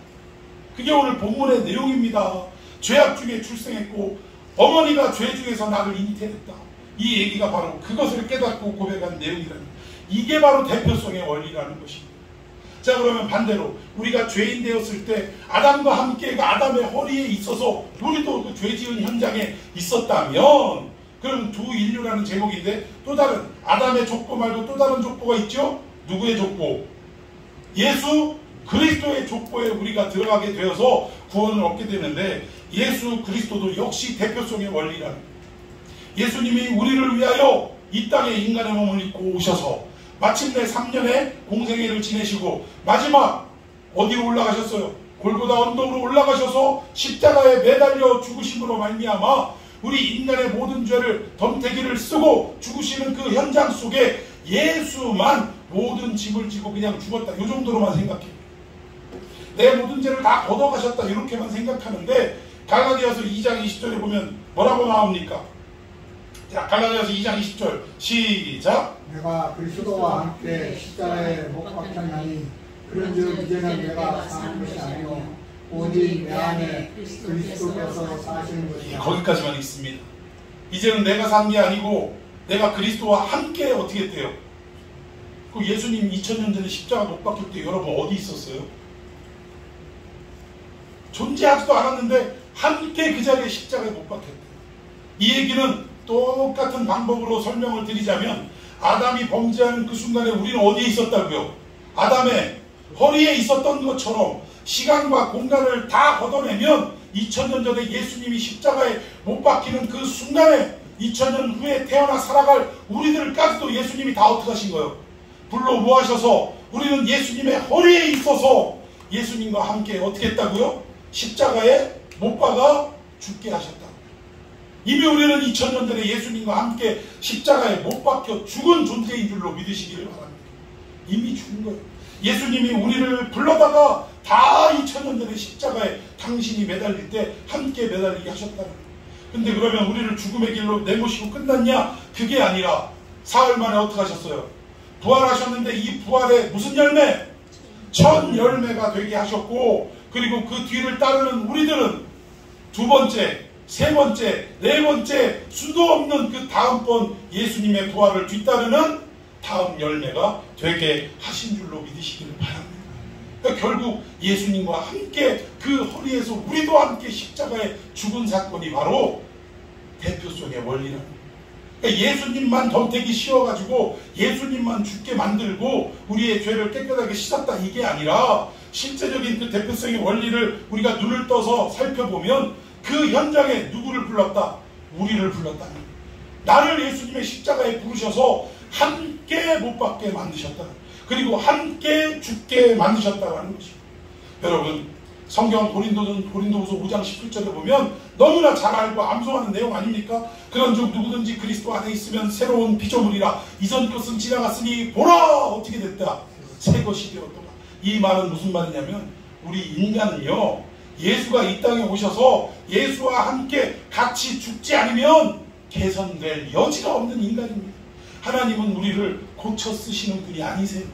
그게 오늘 본문의 내용입니다. 죄악 중에 출생했고 어머니가 죄 중에서 나를 잉태했다. 이 얘기가 바로 그것을 깨닫고 고백한 내용이라는 거예요. 이게 바로 대표성의 원리라는 것입니다. 자, 그러면 반대로 우리가 죄인 되었을 때 아담과 함께 그 아담의 허리에 있어서 우리도 그 죄 지은 현장에 있었다면 그럼 두 인류라는 제목인데 또 다른 아담의 족보 말고 또 다른 족보가 있죠? 누구의 족보? 예수 그리스도의 족보에 우리가 들어가게 되어서 구원을 얻게 되는데 예수 그리스도도 역시 대표성의 원리라는 거예요. 예수님이 우리를 위하여 이 땅에 인간의 몸을 입고 오셔서 마침내 3년의 공생애를 지내시고 마지막 어디로 올라가셨어요? 골고다 언덕으로 올라가셔서 십자가에 매달려 죽으심으로 말미암아 우리 인간의 모든 죄를 덤태기를 쓰고 죽으시는 그 현장 속에 예수만 모든 짐을 지고 그냥 죽었다. 이 정도로만 생각해요. 내 모든 죄를 다 걷어가셨다. 이렇게만 생각하는데 갈라디아서 2장 20절에 보면 뭐라고 나옵니까? 자, 갈라디아서 2장 20절 시작. 내가 그리스도와 함께 십자가에 못 박혔나니 그런즉 이제는 내가 사는 것이 아니요 오직 내 안에 그리스도께서 사시는 것이다. 거기까지만 있습니다. 이제는 내가 산 게 아니고 내가 그리스도와 함께 어떻게 했대요? 그 예수님 2000년 전에 십자가 못 박힐 때 여러분 어디 있었어요? 존재하지도 않았는데 함께 그 자리에 십자가에 못 박혔대요. 이 얘기는 똑같은 방법으로 설명을 드리자면 아담이 범죄하는 그 순간에 우리는 어디에 있었다고요? 아담의 허리에 있었던 것처럼 시간과 공간을 다 걷어내면 2000년 전에 예수님이 십자가에 못 박히는 그 순간에 2000년 후에 태어나 살아갈 우리들까지도 예수님이 다 어떻게 하신 거예요? 불러 모아셔서 우리는 예수님의 허리에 있어서 예수님과 함께 어떻게 했다고요? 십자가에 못 박아 죽게 하셨다. 이미 우리는 2000년 전에 예수님과 함께 십자가에 못 박혀 죽은 존재인 줄로 믿으시기를 바랍니다. 이미 죽은 거예요. 예수님이 우리를 불러다가 다 2000년 전에 십자가에 당신이 매달릴 때 함께 매달리게 하셨다는 거예요. 근데 그러면 우리를 죽음의 길로 내모시고 끝났냐? 그게 아니라 사흘 만에 어떻게 하셨어요? 부활하셨는데 이 부활의 무슨 열매? 첫 열매가 되게 하셨고 그리고 그 뒤를 따르는 우리들은 두 번째, 세 번째, 네 번째 수도 없는 그 다음번 예수님의 부활을 뒤따르는 다음 열매가 되게 하신 줄로 믿으시기를 바랍니다. 그러니까 결국 예수님과 함께 그 허리에서 우리도 함께 십자가에 죽은 사건이 바로 대표성의 원리라는 거예요. 그러니까 예수님만 덤태기 씌워가지고 예수님만 죽게 만들고 우리의 죄를 깨끗하게 씻었다 이게 아니라 실제적인 그 대표성의 원리를 우리가 눈을 떠서 살펴보면 그 현장에 누구를 불렀다? 우리를 불렀다는 거예요. 나를 예수님의 십자가에 부르셔서 함께 못 박게 만드셨다. 그리고 함께 죽게 만드셨다는 것입니다. 여러분, 성경 고린도후서 5장 17절에 보면 너무나 잘 알고 암송하는 내용 아닙니까? 그런즉 누구든지 그리스도 안에 있으면 새로운 피조물이라. 이전 것은 지나갔으니 보라 어떻게 됐다? 새 것이 되었더라. 이 말은 무슨 말이냐면 우리 인간은요, 예수가 이 땅에 오셔서 예수와 함께 같이 죽지 않으면 개선될 여지가 없는 인간입니다. 하나님은 우리를 고쳐 쓰시는 분이 아니세요.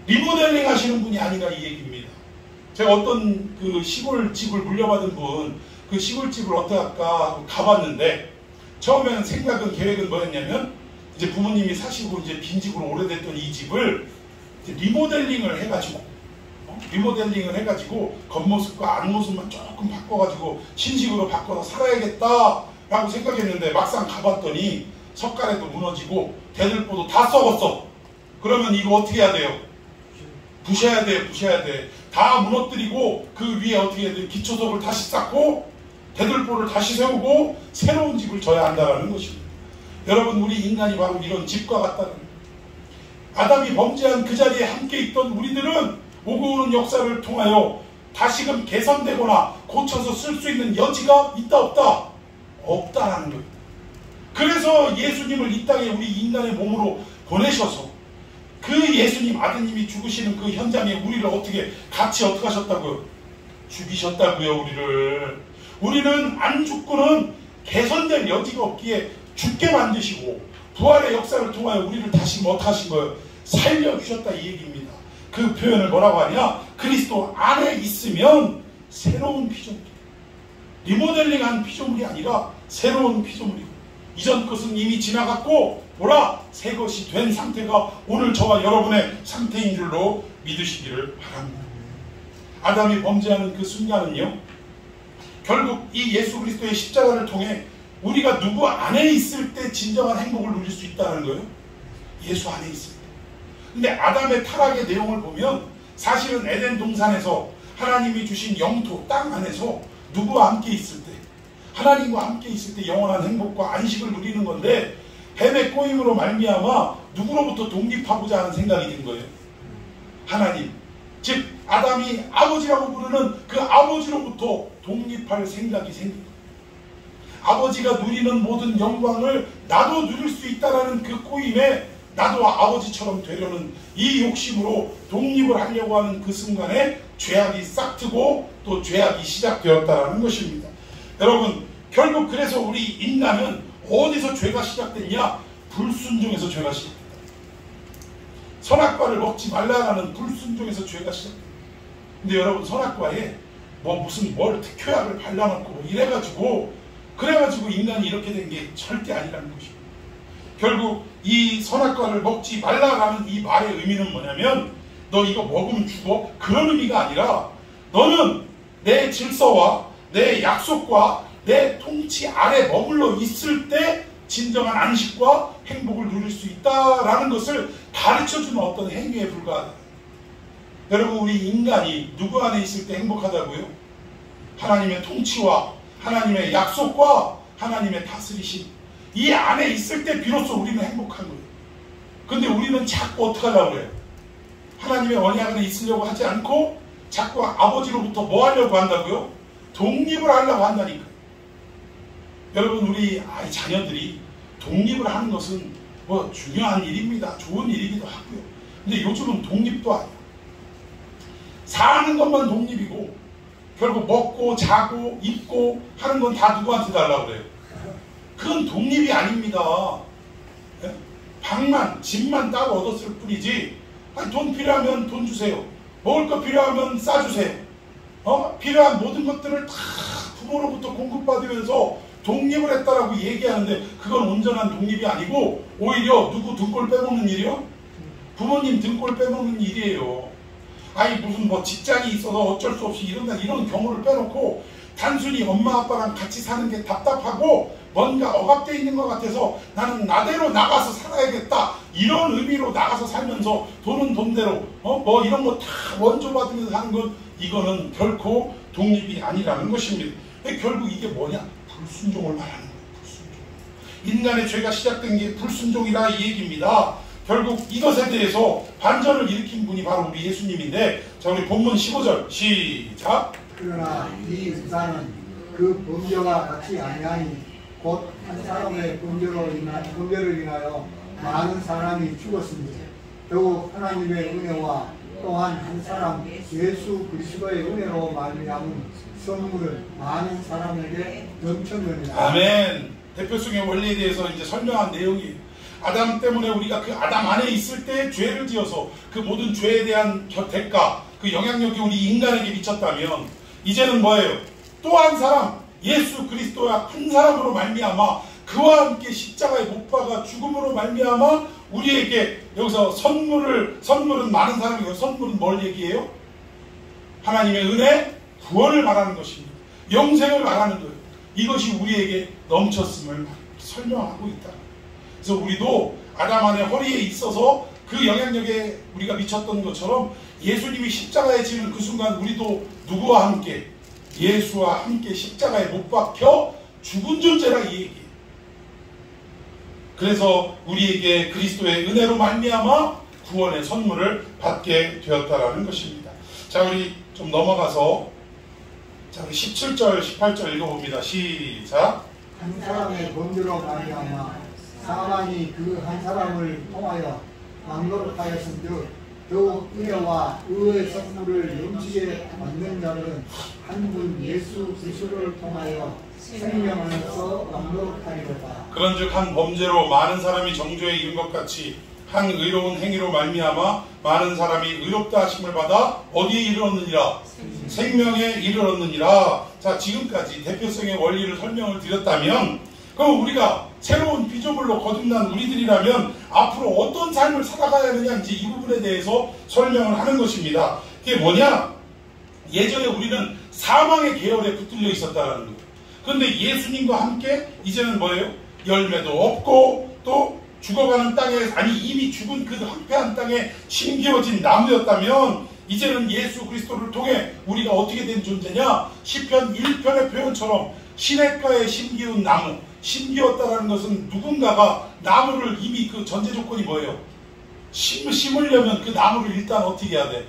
리모델링 하시는 분이 아니라 이 얘기입니다. 제가 어떤 그 시골집을 물려받은 분, 그 시골집을 어떻게 할까 하고 가봤는데, 처음에는 생각은 계획은 뭐였냐면, 이제 부모님이 사시고 이제 빈집으로 오래됐던 이 집을 이제 리모델링을 해가지고 겉모습과 안모습만 조금 바꿔가지고 신식으로 바꿔서 살아야겠다라고 생각했는데, 막상 가봤더니 석가래도 무너지고 대들보도 다 썩었어. 그러면 이거 어떻게 해야 돼요? 부셔야 돼. 다 무너뜨리고 그 위에 어떻게 해야 돼? 기초석을 다시 쌓고 대들보를 다시 세우고 새로운 집을 져야 한다는 것입니다. 여러분, 우리 인간이 바로 이런 집과 같다는 거예요. 아담이 범죄한 그 자리에 함께 있던 우리들은 오고 오는 역사를 통하여 다시금 개선되거나 고쳐서 쓸 수 있는 여지가 있다 없다? 없다라는 거예요. 그래서 예수님을 이 땅에 우리 인간의 몸으로 보내셔서 그 예수님 아드님이 죽으시는 그 현장에 우리를 어떻게 하셨다고요? 죽이셨다고요. 우리는 안 죽고는 개선될 여지가 없기에 죽게 만드시고 부활의 역사를 통하여 우리를 다시 어떻게 하신 거예요? 살려주셨다 이 얘기입니다. 그 표현을 뭐라고 하냐? 그리스도 안에 있으면 새로운 피조물, 리모델링한 피조물이 아니라 새로운 피조물이고, 이전 것은 이미 지나갔고 보라 새 것이 된 상태가 오늘 저와 여러분의 상태인 줄로 믿으시기를 바랍니다. 아담이 범죄하는 그 순간은요, 결국 이 예수 그리스도의 십자가를 통해 우리가 누구 안에 있을 때 진정한 행복을 누릴 수 있다는 거예요. 예수 안에 있을 때. 근데 아담의 타락의 내용을 보면 사실은 에덴 동산에서 하나님이 주신 영토 땅 안에서 누구와 함께 있을 때, 하나님과 함께 있을 때 영원한 행복과 안식을 누리는 건데, 뱀의 꼬임으로 말미암아 누구로부터 독립하고자 하는 생각이 든 거예요. 하나님, 즉 아담이 아버지라고 부르는 그 아버지로부터 독립할 생각이 생긴 거예요. 아버지가 누리는 모든 영광을 나도 누릴 수 있다는 그 꼬임에 나도 아버지처럼 되려는 이 욕심으로 독립을 하려고 하는 그 순간에 죄악이 싹트고 또 죄악이 시작되었다는 것입니다. 여러분, 결국 그래서 우리 인간은 어디서 죄가 시작됐냐? 불순종에서 죄가 시작됐다. 선악과를 먹지 말라라는 불순종에서 죄가 시작됐다. 근데 여러분, 선악과에 뭘 특효약을 발라놓고 그래가지고 인간이 이렇게 된 게 절대 아니라는 것입니다. 결국 이 선악과를 먹지 말라라는 이 말의 의미는 뭐냐면, 너 이거 먹으면 죽어? 그런 의미가 아니라 너는 내 질서와 내 약속과 내 통치 아래 머물러 있을 때 진정한 안식과 행복을 누릴 수 있다라는 것을 가르쳐주는 어떤 행위에 불과하다. 여러분, 우리 인간이 누구 안에 있을 때 행복하다고요? 하나님의 통치와 하나님의 약속과 하나님의 다스리심, 이 안에 있을 때 비로소 우리는 행복한 거예요. 근데 우리는 자꾸 어떻게 하려고 그래요? 하나님의 언약 안에 있으려고 하지 않고 자꾸 아버지로부터 뭐 하려고 한다고요? 독립을 하려고 한다니까. 여러분, 우리 자녀들이 독립을 하는 것은 중요한 일입니다. 좋은 일이기도 하고요. 근데 요즘은 독립도 아니야. 사는 것만 독립이고 결국 먹고 자고 입고 하는 건 다 누구한테 달라고 그래요? 그건 독립이 아닙니다. 방만 집만 따로 얻었을 뿐이지, 돈 필요하면 돈 주세요. 먹을 거 필요하면 싸주세요. 필요한 모든 것들을 다 부모로부터 공급받으면서 독립을 했다라고 얘기하는데, 그건 온전한 독립이 아니고 오히려 누구 등골 빼먹는 일이요? 부모님 등골 빼먹는 일이에요. 무슨 직장이 있어서 어쩔 수 없이 이런 경우를 빼놓고 단순히 엄마 아빠랑 같이 사는 게 답답하고 뭔가 억압되어 있는 것 같아서 나는 나대로 나가서 살아야겠다, 이런 의미로 나가서 살면서 돈은 돈대로 뭐 이런 거 다 원조 받으면서 하는 건, 이거는 결코 독립이 아니라는 것입니다. 결국 이게 뭐냐? 불순종을 말하는 거예요. 불순종. 인간의 죄가 시작된 게 불순종이라 이 얘기입니다. 결국 이것에 대해서 반전을 일으킨 분이 바로 우리 예수님인데, 자, 우리 본문 15절 시작. 그러나 이 의사는 그 범죄가 같이 아니하니 곧 한 사람의 범죄를 인하여 많은 사람이 죽었습니다. 더욱 하나님의 은혜와 또한 한 사람 예수 그리스도의 은혜로 말미암은 선물을 많은 사람에게 넘쳤느니라. 아멘. 대표성의 원리에 대해서 이제 설명한 내용이, 아담 때문에 우리가 그 아담 안에 있을 때 죄를 지어서 그 모든 죄에 대한 대가, 그 영향력이 우리 인간에게 미쳤다면, 이제는 뭐예요? 또 한 사람, 예수 그리스도와 한 사람으로 말미암아 그와 함께 십자가에 못 박아 죽음으로 말미암아 우리에게, 여기서 선물은 많은 사람이고, 선물은 뭘 얘기해요? 하나님의 은혜, 구원을 말하는 것입니다. 영생을 말하는 거예요. 이것이 우리에게 넘쳤음을 설명하고 있다. 그래서 우리도 아담 안의 허리에 있어서 그 영향력에 우리가 미쳤던 것처럼, 예수님이 십자가에 지는 그 순간 우리도 누구와 함께? 예수와 함께 십자가에 못 박혀 죽은 존재라 이 얘기예요. 그래서 우리에게 그리스도의 은혜로 말미암아 구원의 선물을 받게 되었다라는 것입니다. 자, 우리 좀 넘어가서, 자, 우리 17절 18절 읽어봅니다. 시작. 한 사람의 범죄로 말미암아 사망이 그 한 사람을 통하여 왕노릇하였은즉 더욱 은혜와 의의 선물을 넘치게 받는 자들은 한 분 예수 그리스도를 통하여 생명하여서 왕노릇하리로다. 그런즉 한 범죄로 많은 사람이 정죄에 이른 것 같이 한 의로운 행위로 말미암아 많은 사람이 의롭다 하심을 받아 어디에 이르렀느니라? 생명에 이르렀느니라. 자, 지금까지 대표성의 원리를 설명을 드렸다면, 그럼 우리가 새로운 피조물로 거듭난 우리들이라면 앞으로 어떤 삶을 살아가야 하느냐, 이제 이 부분에 대해서 설명을 하는 것입니다. 그게 뭐냐? 예전에 우리는 사망의 계열에 붙들려 있었다는 거예요. 그런데 예수님과 함께 이제는 뭐예요? 열매도 없고 또 죽어가는 땅에, 아니 이미 죽은 그 황폐한 땅에 심기어진 나무였다면, 이제는 예수 그리스도를 통해 우리가 어떻게 된 존재냐? 시편 1편의 표현처럼 시냇가에 심기운 나무, 심기었다라는 것은 누군가가 나무를, 이미 그 전제 조건이 뭐예요? 심으려면 그 나무를 일단 어떻게 해야 돼?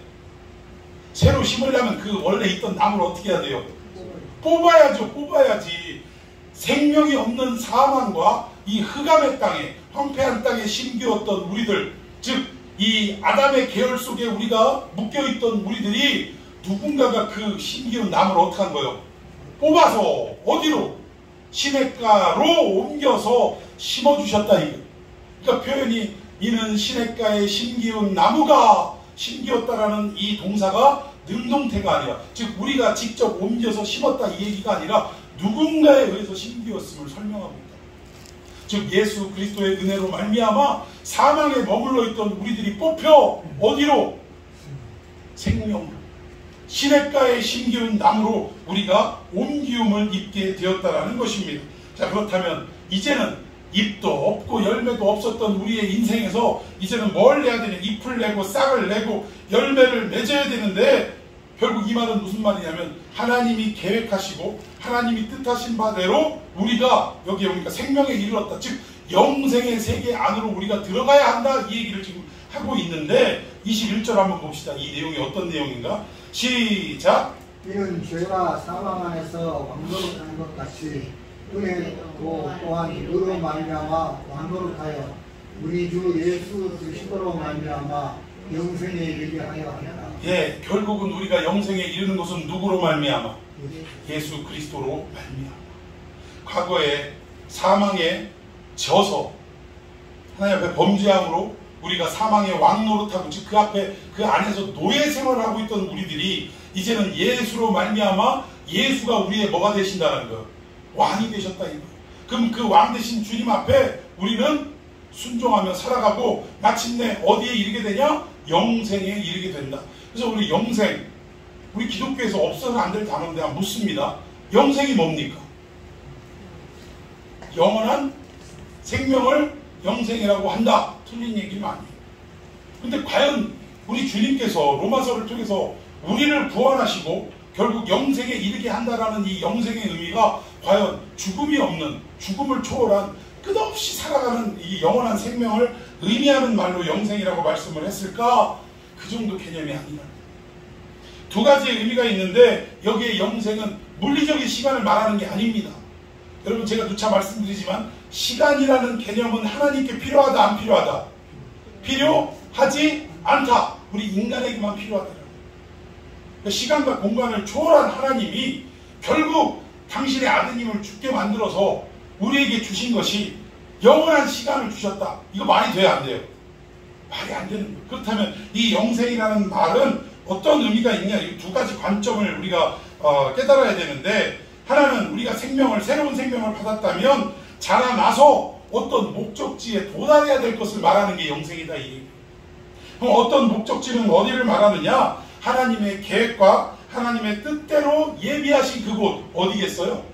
새로 심으려면 그 원래 있던 나무를 어떻게 해야 돼요? 뽑아야죠. 뽑아야지. 생명이 없는 사망과 이 흑암의 땅에, 황폐한 땅에 심기었던 우리들, 즉 이 아담의 계열 속에 우리가 묶여있던 우리들이, 누군가가 그 심기운 나무를 어떻게 한 거예요? 뽑아서 어디로? 시냇가로 옮겨서 심어주셨다 이거. 그러니까 표현이, 이는 시냇가에 심기운 나무가 심기었다라는 이 동사가 능동태가 아니라, 즉 우리가 직접 옮겨서 심었다 이 얘기가 아니라 누군가에 의해서 심기었음을 설명하고 있다. 즉 예수 그리스도의 은혜로 말미암아 사망에 머물러 있던 우리들이 뽑혀 어디로? 생명으로, 시냇가에 심기운 나무로 우리가 옮기움을 입게 되었다라는 것입니다. 자, 그렇다면 이제는 잎도 없고 열매도 없었던 우리의 인생에서 이제는 뭘 내야 되냐? 잎을 내고 싹을 내고 열매를 맺어야 되는데, 결국 이 말은 무슨 말이냐면, 하나님이 계획하시고 하나님이 뜻하신 바대로 우리가 여기에 오니까 생명에 이르렀다, 즉 영생의 세계 안으로 우리가 들어가야 한다, 이 얘기를 지금 하고 있는데, 21절 한번 봅시다. 이 내용이 어떤 내용인가? 시작. 이는 죄가 사망 안에서 왕노릇하는 것 같이 은혜도 또한 의로 말미암아 왕노릇하여 우리 주 예수 그리스도로 말미암아 영생에 이르게 하여 한다. 예, 결국은 우리가 영생에 이르는 것은 누구로 말미암아? 예수 그리스도로 말미암아. 과거에 사망에 져서 하나님 앞에 범죄함으로 우리가 사망의 왕노릇하고, 즉 그 앞에 그 안에서 노예 생활을 하고 있던 우리들이 이제는 예수로 말미암아 예수가 우리의 뭐가 되신다는 거예요? 왕이 되셨다 이거예요. 그럼 그 왕 되신 주님 앞에 우리는 순종하며 살아가고 마침내 어디에 이르게 되냐? 영생에 이르게 된다. 그래서 우리 영생, 우리 기독교에서 없어서는 안 될 단어인데 묻습니다. 영생이 뭡니까? 영원한 생명을 영생이라고 한다. 틀린 얘기는 아니에요. 근데 과연 우리 주님께서 로마서를 통해서 우리를 구원하시고 결국 영생에 이르게 한다라는 이 영생의 의미가 과연 죽음이 없는, 죽음을 초월한 끝없이 살아가는 이 영원한 생명을 의미하는 말로 영생이라고 말씀을 했을까? 그 정도 개념이 아니라 두 가지의 의미가 있는데 여기에 영생은 물리적인 시간을 말하는 게 아닙니다. 여러분 제가 누차 말씀드리지만 시간이라는 개념은 하나님께 필요하다 안 필요하다? 필요하지 않다. 우리 인간에게만 필요하더라고요. 시간과 공간을 초월한 하나님이 결국 당신의 아드님을 죽게 만들어서 우리에게 주신 것이 영원한 시간을 주셨다. 이거 말이 돼야 안 돼요? 말이 안 되는 거예요. 그렇다면 이 영생이라는 말은 어떤 의미가 있냐? 이 두 가지 관점을 우리가 깨달아야 되는데, 하나는 우리가 새로운 생명을 받았다면 자라나서 어떤 목적지에 도달해야 될 것을 말하는 게 영생이다. 그럼 어떤 목적지는 어디를 말하느냐? 하나님의 계획과 하나님의 뜻대로 예비하신 그곳 어디겠어요?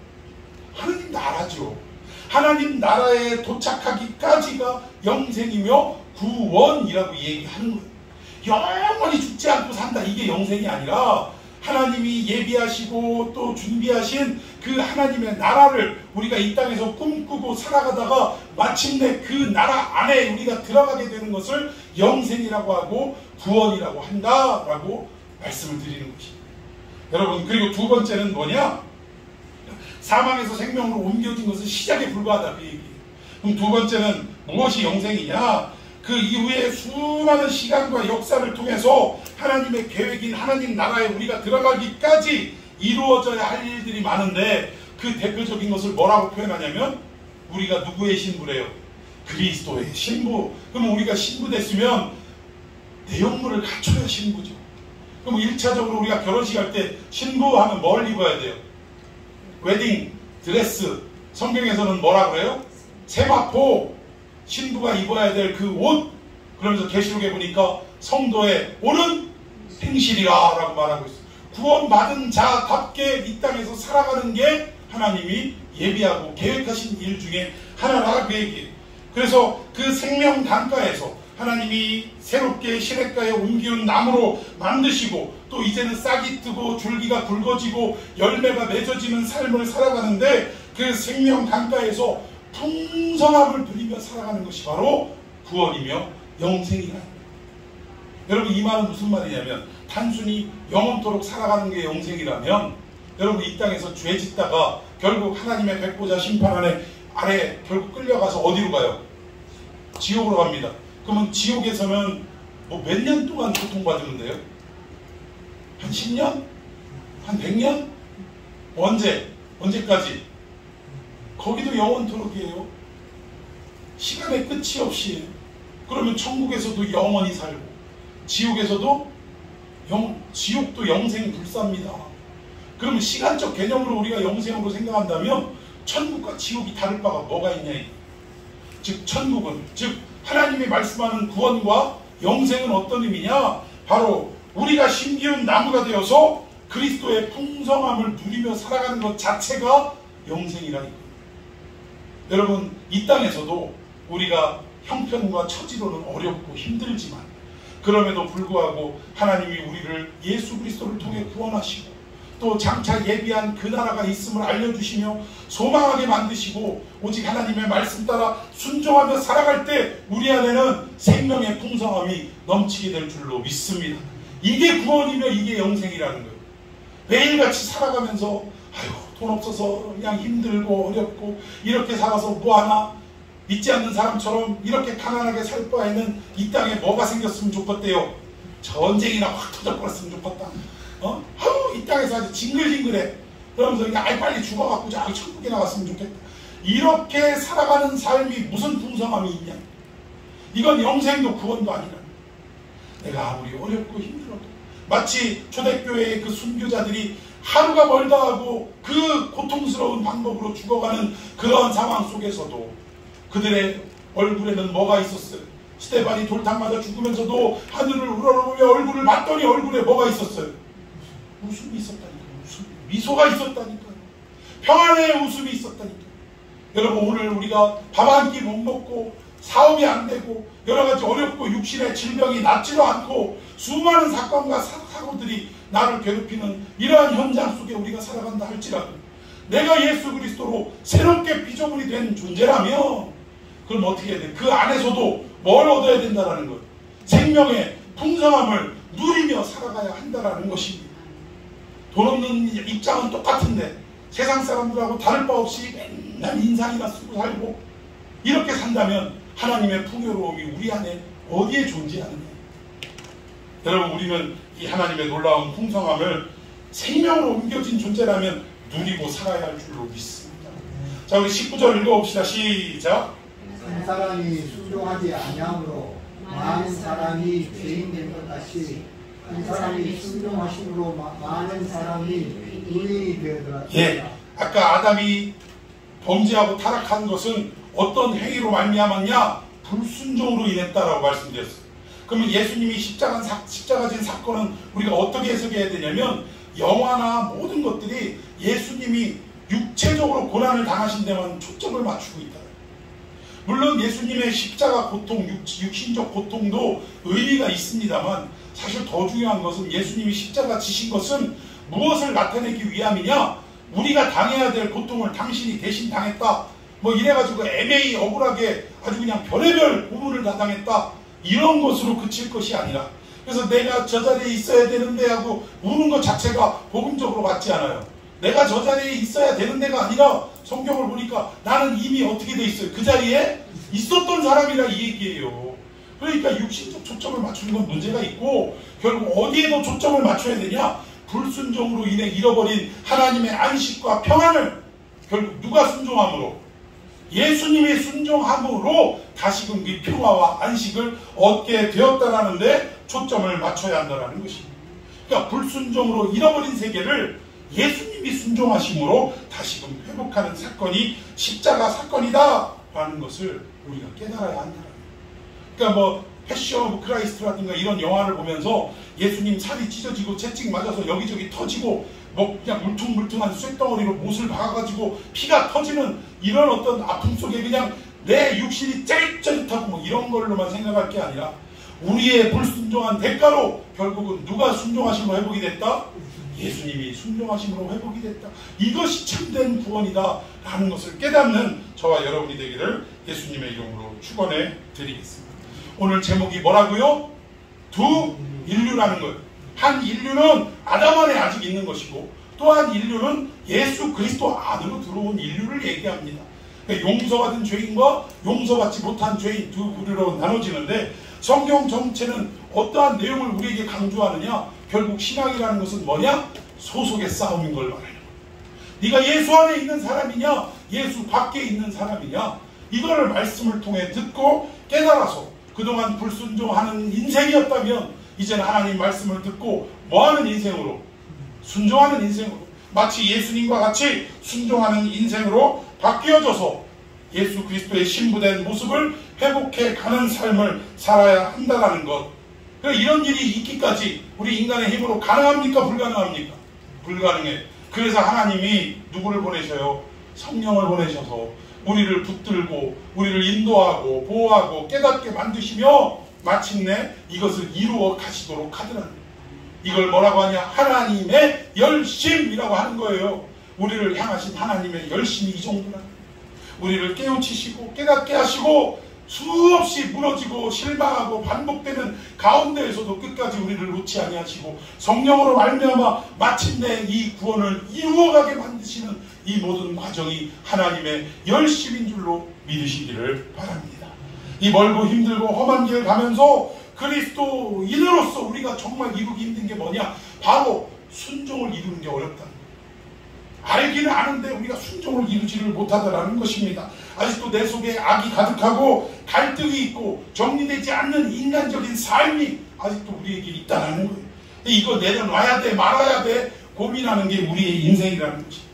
하나님 나라죠. 하나님 나라에 도착하기까지가 영생이며 구원이라고 얘기하는 거예요. 영원히 죽지 않고 산다. 이게 영생이 아니라 하나님이 예비하시고 또 준비하신 그 하나님의 나라를 우리가 이 땅에서 꿈꾸고 살아가다가 마침내 그 나라 안에 우리가 들어가게 되는 것을 영생이라고 하고 구원이라고 한다라고 말씀을 드리는 것입니다. 여러분, 그리고 두 번째는 뭐냐? 사망에서 생명으로 옮겨진 것은 시작에 불과하다. 그 얘기예요. 그럼 두 번째는 무엇이 영생이냐? 그 이후에 수많은 시간과 역사를 통해서 하나님의 계획인 하나님 나라에 우리가 들어가기까지 이루어져야 할 일들이 많은데, 그 대표적인 것을 뭐라고 표현하냐면 우리가 누구의 신부래요? 그리스도의 신부. 그럼 우리가 신부 됐으면 내용물을 갖춰야 신부죠. 그럼 1차적으로 우리가 결혼식 할 때 신부 하면 뭘 입어야 돼요? 웨딩 드레스. 성경에서는 뭐라 그래요? 세마포. 신부가 입어야 될 그 옷. 그러면서 계시록에 보니까 성도의 오는 행실이라 라고 말하고 있어요. 구원받은 자답게 이 땅에서 살아가는 게 하나님이 예비하고 계획하신 일 중에 하나라 그 얘기예요. 그래서 그 생명 단가에서 하나님이 새롭게 시냇가에 옮기운 나무로 만드시고, 또 이제는 싹이 트고 줄기가 굵어지고 열매가 맺어지는 삶을 살아가는데, 그 생명 단가에서 풍성함을 누리며 살아가는 것이 바로 구원이며 영생이라. 여러분, 이 말은 무슨 말이냐면, 단순히 영원토록 살아가는 게 영생이라면, 여러분 이 땅에서 죄 짓다가 결국 하나님의 백보자 심판 아래 결국 끌려가서 어디로 가요? 지옥으로 갑니다. 그러면 지옥에서는 뭐 몇 년 동안 고통받으는데요? 한 10년? 한 100년? 언제까지? 거기도 영원토록이에요. 시간의 끝이 없이. 그러면 천국에서도 영원히 살고, 지옥에서도 지옥도 영생 불사입니다. 그러면 시간적 개념으로 우리가 영생으로 생각한다면 천국과 지옥이 다를 바가 뭐가 있냐? 즉 천국은, 즉 하나님이 말씀하는 구원과 영생은 어떤 의미냐? 바로 우리가 심기운 나무가 되어서 그리스도의 풍성함을 누리며 살아가는 것 자체가 영생이라는 거예요. 여러분, 이 땅에서도 우리가 형편과 처지로는 어렵고 힘들지만, 그럼에도 불구하고 하나님이 우리를 예수 그리스도를 통해 구원하시고, 또 장차 예비한 그 나라가 있음을 알려주시며 소망하게 만드시고, 오직 하나님의 말씀 따라 순종하며 살아갈 때 우리 안에는 생명의 풍성함이 넘치게 될 줄로 믿습니다. 이게 구원이며 이게 영생이라는 거예요. 매일같이 살아가면서 아이고 돈 없어서 그냥 힘들고 어렵고 이렇게 살아서 뭐하나, 믿지 않는 사람처럼 이렇게 가난하게 살 바에는 이 땅에 뭐가 생겼으면 좋겠대요? 전쟁이나 확 터져버렸으면 좋겠다. 아유, 이 땅에서 아주 징글징글해. 그러면서 그냥 아이 빨리 죽어갖고 저 천국에 나갔으면 좋겠다. 이렇게 살아가는 삶이 무슨 풍성함이 있냐? 이건 영생도 구원도 아니라. 내가 아무리 어렵고 힘들어도, 마치 초대교회의 그 순교자들이 하루가 멀다 하고 그 고통스러운 방법으로 죽어가는 그러한 상황 속에서도 그들의 얼굴에는 뭐가 있었어요? 스데반이 돌탕 맞아 죽으면서도 하늘을 우러러보며 얼굴을 봤더니 얼굴에 뭐가 있었어요? 웃음이 있었다니까요. 웃음. 미소가 있었다니까요. 평안의 웃음이 있었다니까요. 여러분 오늘 우리가 밥 한 끼 못 먹고 사업이 안 되고 여러 가지 어렵고 육신의 질병이 낫지도 않고 수많은 사건과 사고들이 나를 괴롭히는 이러한 현장 속에 우리가 살아간다 할지라도 내가 예수 그리스도로 새롭게 피조물이 된 존재라면 그럼 어떻게 해야 돼? 그 안에서도 뭘 얻어야 된다는 것, 생명의 풍성함을 누리며 살아가야 한다는 것입니다. 돈 없는 입장은 똑같은데 세상 사람들하고 다를 바 없이 맨날 인상이나 쓰고 살고 이렇게 산다면 하나님의 풍요로움이 우리 안에 어디에 존재하느냐. 여러분 우리는 이 하나님의 놀라운 풍성함을 생명으로 옮겨진 존재라면 누리고 살아야 할 줄로 믿습니다. 자, 우리 19절 읽어봅시다. 시작. 한 사람이 순종하지 아니함으로 많은 사람이 죄인 된 것 같이 한 사람이 순종하심으로 많은 사람이 의인이 되더라. 예, 아까 아담이 범죄하고 타락한 것은 어떤 행위로 말미암았냐? 불순종으로 인했다라고 말씀드렸어요. 그러면 예수님이 십자가 진 사건은 우리가 어떻게 해석해야 되냐면 영화나 모든 것들이 예수님이 육체적으로 고난을 당하신 데만 초점을 맞추고 있다. 물론 예수님의 십자가 고통, 육신적 고통도 의미가 있습니다만 사실 더 중요한 것은 예수님이 십자가 지신 것은 무엇을 나타내기 위함이냐? 우리가 당해야 될 고통을 당신이 대신 당했다. 뭐 이래가지고 애매히 억울하게 아주 그냥 별의별 고문을 다 당했다. 이런 것으로 그칠 것이 아니라 그래서 내가 저 자리에 있어야 되는데 하고 우는 것 자체가 복음적으로 맞지 않아요. 내가 저 자리에 있어야 되는 데가 아니라 성경을 보니까 나는 이미 어떻게 돼 있어요? 그 자리에 있었던 사람이라 이 얘기예요. 그러니까 육신적 초점을 맞추는 건 문제가 있고 결국 어디에도 초점을 맞춰야 되냐? 불순종으로 인해 잃어버린 하나님의 안식과 평안을 결국 누가 순종함으로? 예수님의 순종함으로 다시금 그 평화와 안식을 얻게 되었다라는 데 초점을 맞춰야 한다는 것입니다. 그러니까 불순종으로 잃어버린 세계를 예수님이 순종하심으로 다시금 회복하는 사건이 십자가 사건이다 라는 것을 우리가 깨달아야 한다는 거예요. 그러니까 뭐 패션 오브 크라이스트라든가 이런 영화를 보면서 예수님 살이 찢어지고 채찍 맞아서 여기저기 터지고 뭐 그냥 물퉁물퉁한 쇳덩어리로 못을 박아가지고 피가 터지는 이런 어떤 아픔 속에 그냥 내 육신이 짜릿짜릿하고 뭐 이런 걸로만 생각할 게 아니라 우리의 불순종한 대가로 결국은 누가 순종하심으로 회복이 됐다? 예수님이 순종하심으로 회복이 됐다. 이것이 참된 구원이다 라는 것을 깨닫는 저와 여러분이 되기를 예수님의 이름으로 축원해 드리겠습니다. 오늘 제목이 뭐라고요? 두 인류라는 거예요. 한 인류는 아담 안에 아직 있는 것이고 또한 인류는 예수 그리스도 안으로 들어온 인류를 얘기합니다. 그러니까 용서받은 죄인과 용서받지 못한 죄인 두 부류로 나눠지는데 성경 전체는 어떠한 내용을 우리에게 강조하느냐? 결국 신앙이라는 것은 뭐냐? 소속의 싸움인 걸 말해요. 네가 예수 안에 있는 사람이냐? 예수 밖에 있는 사람이냐? 이거를 말씀을 통해 듣고 깨달아서 그동안 불순종하는 인생이었다면 이제는 하나님 말씀을 듣고 뭐하는 인생으로? 순종하는 인생으로 마치 예수님과 같이 순종하는 인생으로 바뀌어져서 예수 그리스도의 신부된 모습을 회복해 가는 삶을 살아야 한다는 것. 이런 일이 있기까지 우리 인간의 힘으로 가능합니까? 불가능합니까? 불가능해. 그래서 하나님이 누구를 보내셔요? 성령을 보내셔서 우리를 붙들고 우리를 인도하고 보호하고 깨닫게 만드시며 마침내 이것을 이루어 가시도록 하더라는 거예요. 이걸 뭐라고 하냐? 하나님의 열심이라고 하는 거예요. 우리를 향하신 하나님의 열심이 이 정도라는 거예요. 우리를 깨우치시고 깨닫게 하시고 수없이 무너지고 실망하고 반복되는 가운데에서도 끝까지 우리를 놓지 아니하시고 성령으로 말미암아 마침내 이 구원을 이루어가게 만드시는 이 모든 과정이 하나님의 열심인 줄로 믿으시기를 바랍니다. 이 멀고 힘들고 험한 길을 가면서 그리스도인으로서 우리가 정말 이루기 힘든 게 뭐냐? 바로 순종을 이루는 게 어렵다는 거예요. 알기는 아는데 우리가 순종을 이루지를 못하더라는 것입니다. 아직도 내 속에 악이 가득하고 갈등이 있고 정리되지 않는 인간적인 삶이 아직도 우리에게 있다는 거예요. 이거 내려놔야 돼 말아야 돼 고민하는 게 우리의 인생이라는 것입니다.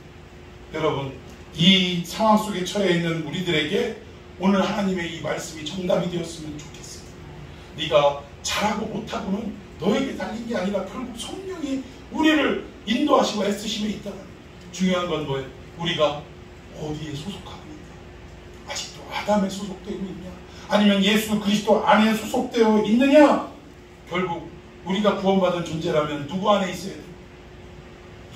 여러분 이 상황 속에 처해 있는 우리들에게 오늘 하나님의 이 말씀이 정답이 되었으면 좋겠어요. 네가 잘하고 못하고는 너에게 달린 게 아니라 결국 성령이 우리를 인도하시고 애쓰심에 있다는 거예요. 중요한 건 뭐예요? 우리가 어디에 소속하고 있냐. 아직도 아담에 소속되고 있냐? 아니면 예수 그리스도 안에 소속되어 있느냐? 결국 우리가 구원받은 존재라면 누구 안에 있어야 돼요?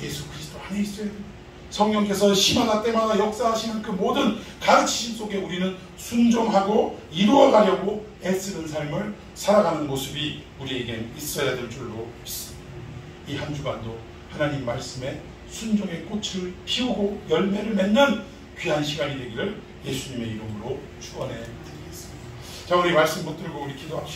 예수 그리스도 안에 있어야 돼요. 성령께서 시마다 때마다 역사하시는 그 모든 가르치심 속에 우리는 순종하고 이루어가려고 애쓰는 삶을 살아가는 모습이 우리에겐 있어야 될 줄로 믿습니다. 이 한 주간도 하나님 말씀에 순종의 꽃을 피우고 열매를 맺는 귀한 시간이 되기를 예수님의 이름으로 축원해 드리겠습니다. 자, 우리 말씀 붙들고 우리 기도합시다.